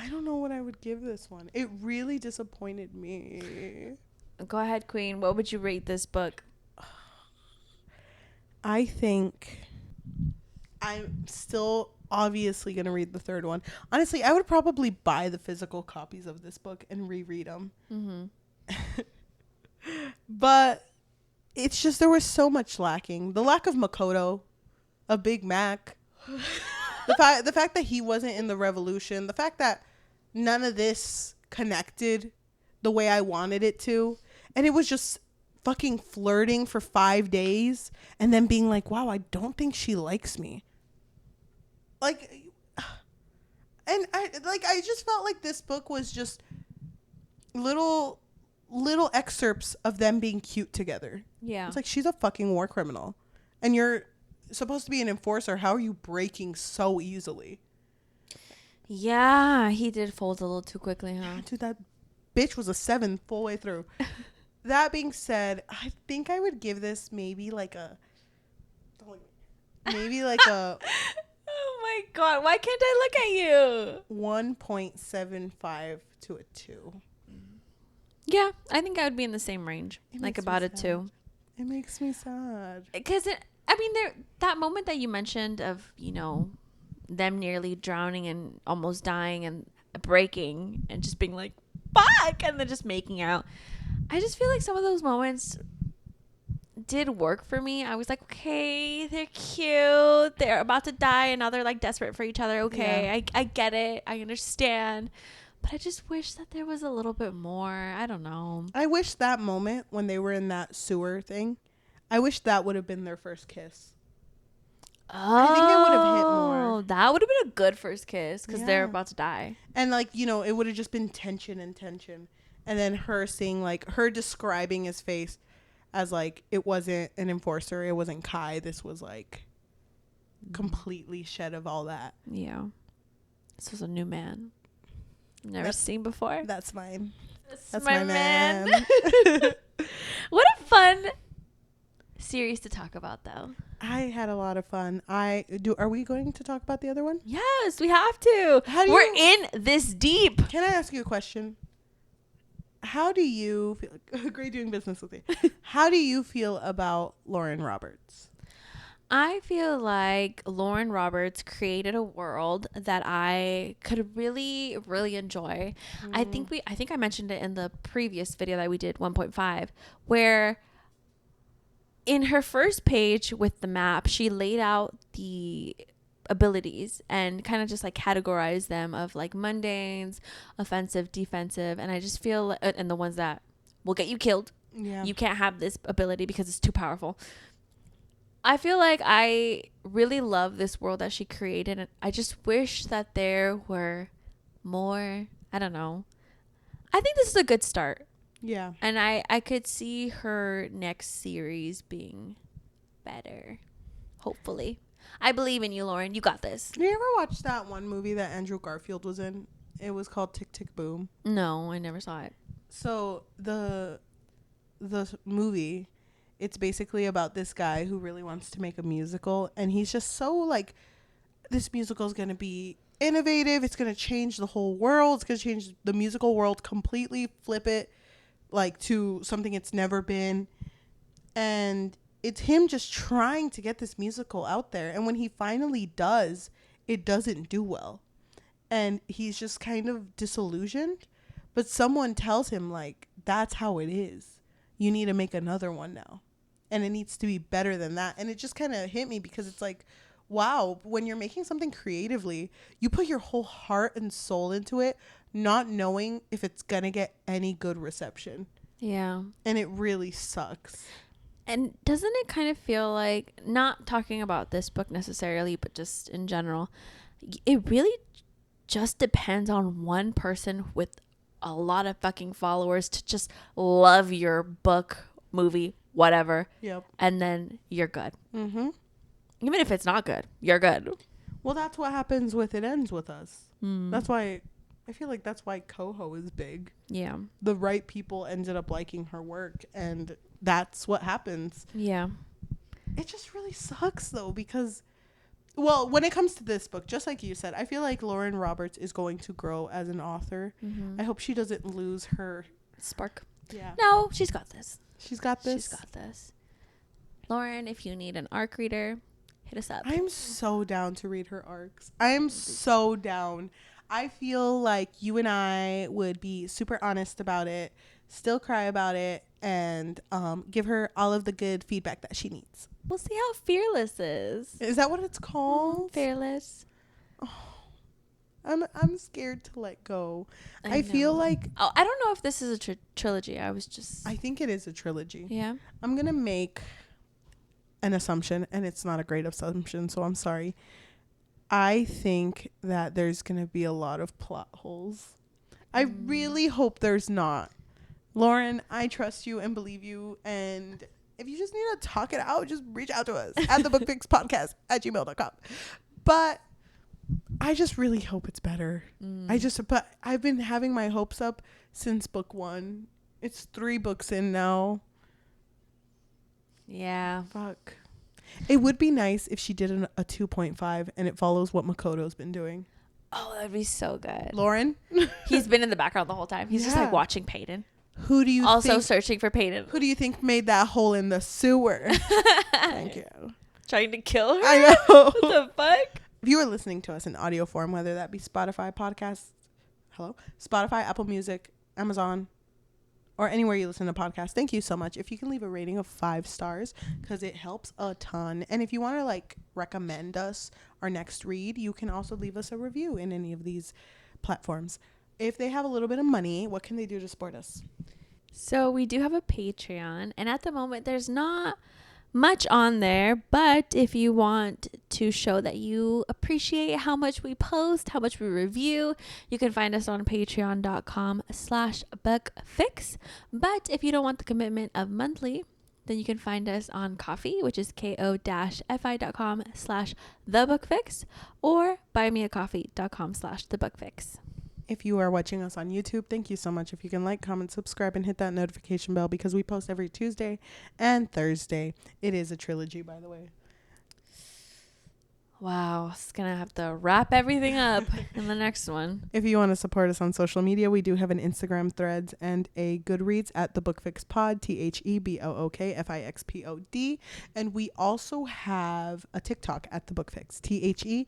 I don't know what I would give this one. It really disappointed me. Go ahead, Queen. What would you rate this book? I think I'm still obviously going to read the third one. Honestly, I would probably buy the physical copies of this book and reread them. Mm-hmm. But it's just there was so much lacking. The lack of Makoto, a Big Mac, the fact that he wasn't in the revolution, the fact that none of this connected the way I wanted it to, and it was just fucking flirting for 5 days and then being like, wow, I don't think she likes me. Like, and I just felt like this book was just little excerpts of them being cute together. Yeah. It's like, she's a fucking war criminal and you're supposed to be an enforcer. How are you breaking so easily? Yeah, he did fold a little too quickly, huh? Dude, that bitch was a 7 full way through. That being said, I think I would give this maybe like a Oh my god, why can't I look at you? 1.75 to a 2. Yeah, I think I would be in the same range. Like about a 2. It makes me sad. Because that moment that you mentioned of, you know, them nearly drowning and almost dying and breaking and just being like, fuck, and then just making out. I just feel like some of those moments did work for me. I was like, okay, they're cute. They're about to die and now they're like desperate for each other. Okay, yeah. I get it. I understand. But I just wish that there was a little bit more. I don't know. I wish that moment when they were in that sewer thing, I wish that would have been their first kiss. Oh, I think it would have hit more. That would have been a good first kiss because they're about to die. And like, you know, it would have just been tension. And then her seeing, like, her describing his face as like, it wasn't an enforcer. It wasn't Kai. This was like completely shed of all that. Yeah. This was a new man. Never seen before. That's mine. That's my man. What fun series to talk about, though. I had a lot of fun. Are we going to talk about the other one? Yes, we have to. We're in this deep. Can I ask you a question? How do you feel? Great doing business with me. How do you feel about Lauren Roberts? I feel like Lauren Roberts created a world that I could really, really enjoy. I think I mentioned it in the previous video that we did, 1.5, where in her first page with the map, she laid out the abilities and kind of just like categorized them of like mundanes, offensive, defensive, and I just feel and the ones that will get you killed. Yeah. You can't have this ability because it's too powerful. I feel like I really love this world that she created, and I just wish that there were more. I don't know. I think this is a good start. Yeah. And I could see her next series being better. Hopefully. I believe in you, Lauren. You got this. You ever watched that one movie that Andrew Garfield was in? It was called Tick, Tick, Boom. No, I never saw it. So the movie, it's basically about this guy who really wants to make a musical, and he's just so like, this musical is going to be innovative. It's going to change the whole world. It's going to change the musical world completely, flip it like to something it's never been. And it's him just trying to get this musical out there. And when he finally does, it doesn't do well. And he's just kind of disillusioned. But someone tells him, like, that's how it is. You need to make another one now. And it needs to be better than that. And it just kind of hit me because it's like, wow, when you're making something creatively, you put your whole heart and soul into it, not knowing if it's going to get any good reception. Yeah. And it really sucks. And doesn't it kind of feel like, not talking about this book necessarily, but just in general, it really just depends on one person with a lot of fucking followers to just love your book, movie, whatever. Yep. And then you're good. Mm-hmm. Even if it's not good, you're good. Well, that's what happens with It Ends With Us. That's why I feel like that's why Coho is big. Yeah. The right people ended up liking her work, and that's what happens. Yeah. It just really sucks, though, because, well, when it comes to this book, just like you said, I feel like Lauren Roberts is going to grow as an author. Mm-hmm. I hope she doesn't lose her spark. Yeah. No, she's got this. She's got this. She's got this. Lauren, if you need an arc reader, hit us up. I'm so down to read her arcs. I'm so down. I feel like you and I would be super honest about it, still cry about it, and give her all of the good feedback that she needs. We'll see how Fearless is. Is that what it's called? Fearless. I'm scared to let go. I know. feel like... Oh, I don't know if this is a trilogy. I think it is a trilogy. Yeah. I'm going to make an assumption, and it's not a great assumption, so I'm sorry. I think that there's going to be a lot of plot holes. I really hope there's not. Lauren, I trust you and believe you, and if you just need to talk it out, just reach out to us at thebookfixpodcast@gmail.com. But I just really hope it's better. But I've been having my hopes up since book 1. It's 3 books in now. Yeah. Fuck. It would be nice if she did a 2.5 and it follows what Makoto's been doing. Oh, that'd be so good. Lauren? He's been in the background the whole time. He's just like watching Paedyn. Who do you also searching for Paedyn? Who do you think made that hole in the sewer? Thank you. Trying to kill her? I know. What the fuck? If you are listening to us in audio form, whether that be Spotify, Apple Music, Amazon, or anywhere you listen to podcasts, thank you so much. If you can leave a rating of 5 stars, because it helps a ton. And if you want to like recommend us our next read, you can also leave us a review in any of these platforms. If they have a little bit of money, what can they do to support us? So we do have a Patreon, and at the moment there's not much on there, but if you want to show that you appreciate how much we post, how much we review, you can find us on patreon.com/bookfix. But if you don't want the commitment of monthly, then you can find us on Ko-fi, which is ko-fi.com/thebookfix, or buymeacoffee.com/thebookfix. If you are watching us on YouTube, thank you so much. If you can like, comment, subscribe, and hit that notification bell because we post every Tuesday and Thursday. It is a trilogy, by the way. Wow, it's gonna have to wrap everything up in the next one. If you want to support us on social media, we do have an Instagram, Threads, and a Goodreads at the Book Fix Pod, THEBOOKFIXPOD, and we also have a TikTok at the Book Fix, THEBOOKFIX.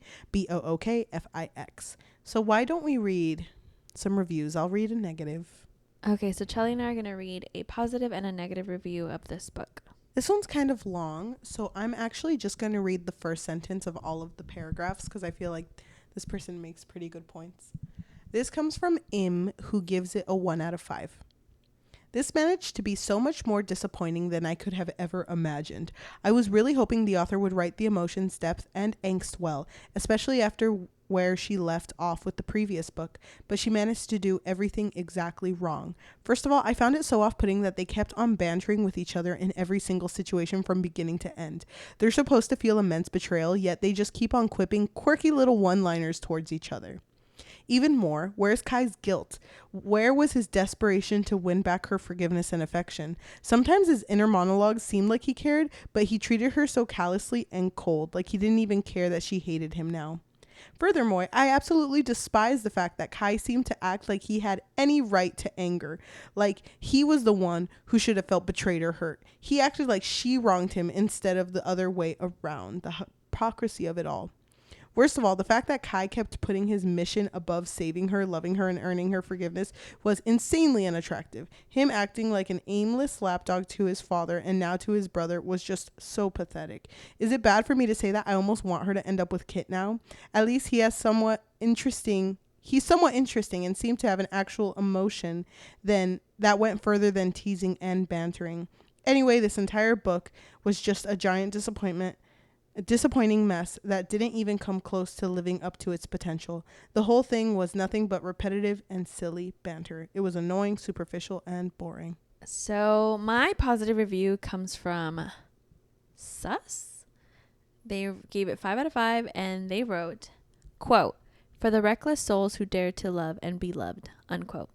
So why don't we read some reviews? I'll read a negative. Okay, so Cheli and I are gonna read a positive and a negative review of this book. This one's kind of long, so I'm actually just going to read the first sentence of all of the paragraphs because I feel like this person makes pretty good points. This comes from Im, who gives it a 1 out of 5. This managed to be so much more disappointing than I could have ever imagined. I was really hoping the author would write the emotions, depth, and angst well, especially after where she left off with the previous book, but she managed to do everything exactly wrong. First of all, I found it so off-putting that they kept on bantering with each other in every single situation from beginning to end. They're supposed to feel immense betrayal, yet they just keep on quipping quirky little one-liners towards each other. Even more, where's Kai's guilt? Where was his desperation to win back her forgiveness and affection? Sometimes his inner monologues seemed like he cared, but he treated her so callously and cold, like he didn't even care that she hated him now. Furthermore, I absolutely despise the fact that Kai seemed to act like he had any right to anger, like he was the one who should have felt betrayed or hurt. He acted like she wronged him instead of the other way around, the hypocrisy of it all. Worst of all, the fact that Kai kept putting his mission above saving her, loving her, and earning her forgiveness was insanely unattractive. Him acting like an aimless lapdog to his father and now to his brother was just so pathetic. Is it bad for me to say that I almost want her to end up with Kit now? At least he's somewhat interesting and seemed to have an actual emotion that went further than teasing and bantering. Anyway, this entire book was just a giant disappointment. A disappointing mess that didn't even come close to living up to its potential. The whole thing was nothing but repetitive and silly banter. It was annoying, superficial, and boring. So my positive review comes from Sus. They gave it 5 out of 5 and they wrote, quote, "For the reckless souls who dared to love and be loved," unquote.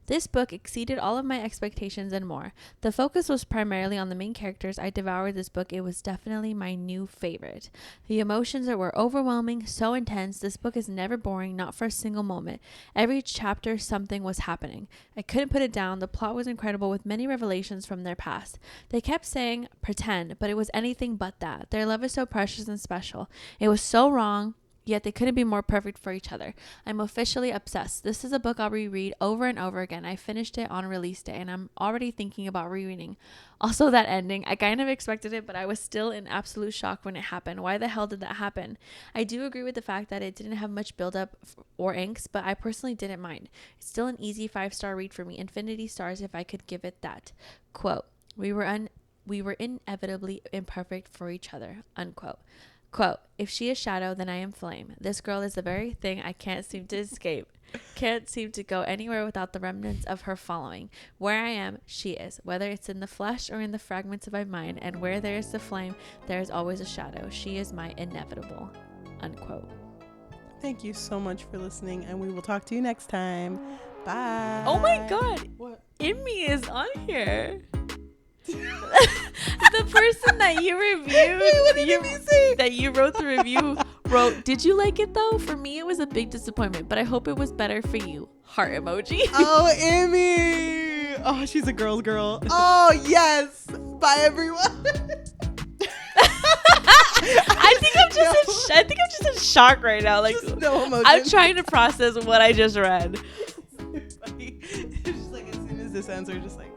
This book exceeded all of my expectations and more. The focus was primarily on the main characters. I devoured this book. It was definitely my new favorite. The emotions were overwhelming, so intense. This book is never boring, not for a single moment. Every chapter, something was happening. I couldn't put it down. The plot was incredible with many revelations from their past. They kept saying, pretend, but it was anything but that. Their love is so precious and special. It was so wrong. Yet they couldn't be more perfect for each other. I'm officially obsessed. This is a book I'll reread over and over again. I finished it on release day and I'm already thinking about rereading. Also, that ending, I kind of expected it, but I was still in absolute shock when it happened. Why the hell did that happen? I do agree with the fact that it didn't have much buildup or angst, but I personally didn't mind. It's still an easy 5-star read for me. Infinity stars if I could give it that. Quote, we were inevitably imperfect for each other, unquote. Quote, if she is shadow, then I am flame. This girl is the very thing I can't seem to escape. Can't seem to go anywhere without the remnants of her following. Where I am, she is. Whether it's in the flesh or in the fragments of my mind. And where there is the flame, there is always a shadow. She is my inevitable. Unquote. Thank you so much for listening, and we will talk to you next time. Bye. Oh my God. What? Immi is on here. The person that you reviewed, that you wrote the review, wrote, did you like it though? For me, it was a big disappointment, but I hope it was better for you. Heart emoji. Oh, Immi. Oh, she's a girl's girl. Oh, yes. Bye, everyone. I think I'm just in shock right now. Like, no emotion. I'm trying to process what I just read. It's just like as soon as this ends, we're just like,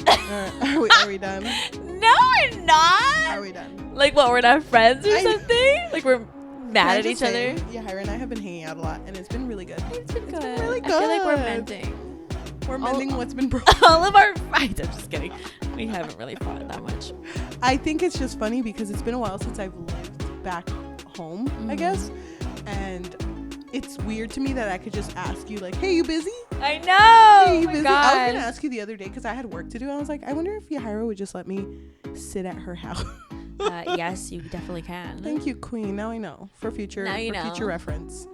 are we done? No, we're not. Are we done? Like what? We're not friends or something? Like we're mad at each other? Yajaira and I have been hanging out a lot, and it's been really good. It's been good. Really good. I feel like we're mending. We're mending what's been broken. All of our fights. I'm just kidding. We haven't really fought that much. I think it's just funny because it's been a while since I've lived back home, I guess, and it's weird to me that I could just ask you like, hey, you busy? I know. Hey, you oh busy? God. I was gonna ask you the other day because I had work to do. I was like, I wonder if Yajaira would just let me sit at her house. Yes, you definitely can. Thank you, Queen. Now I know for future reference.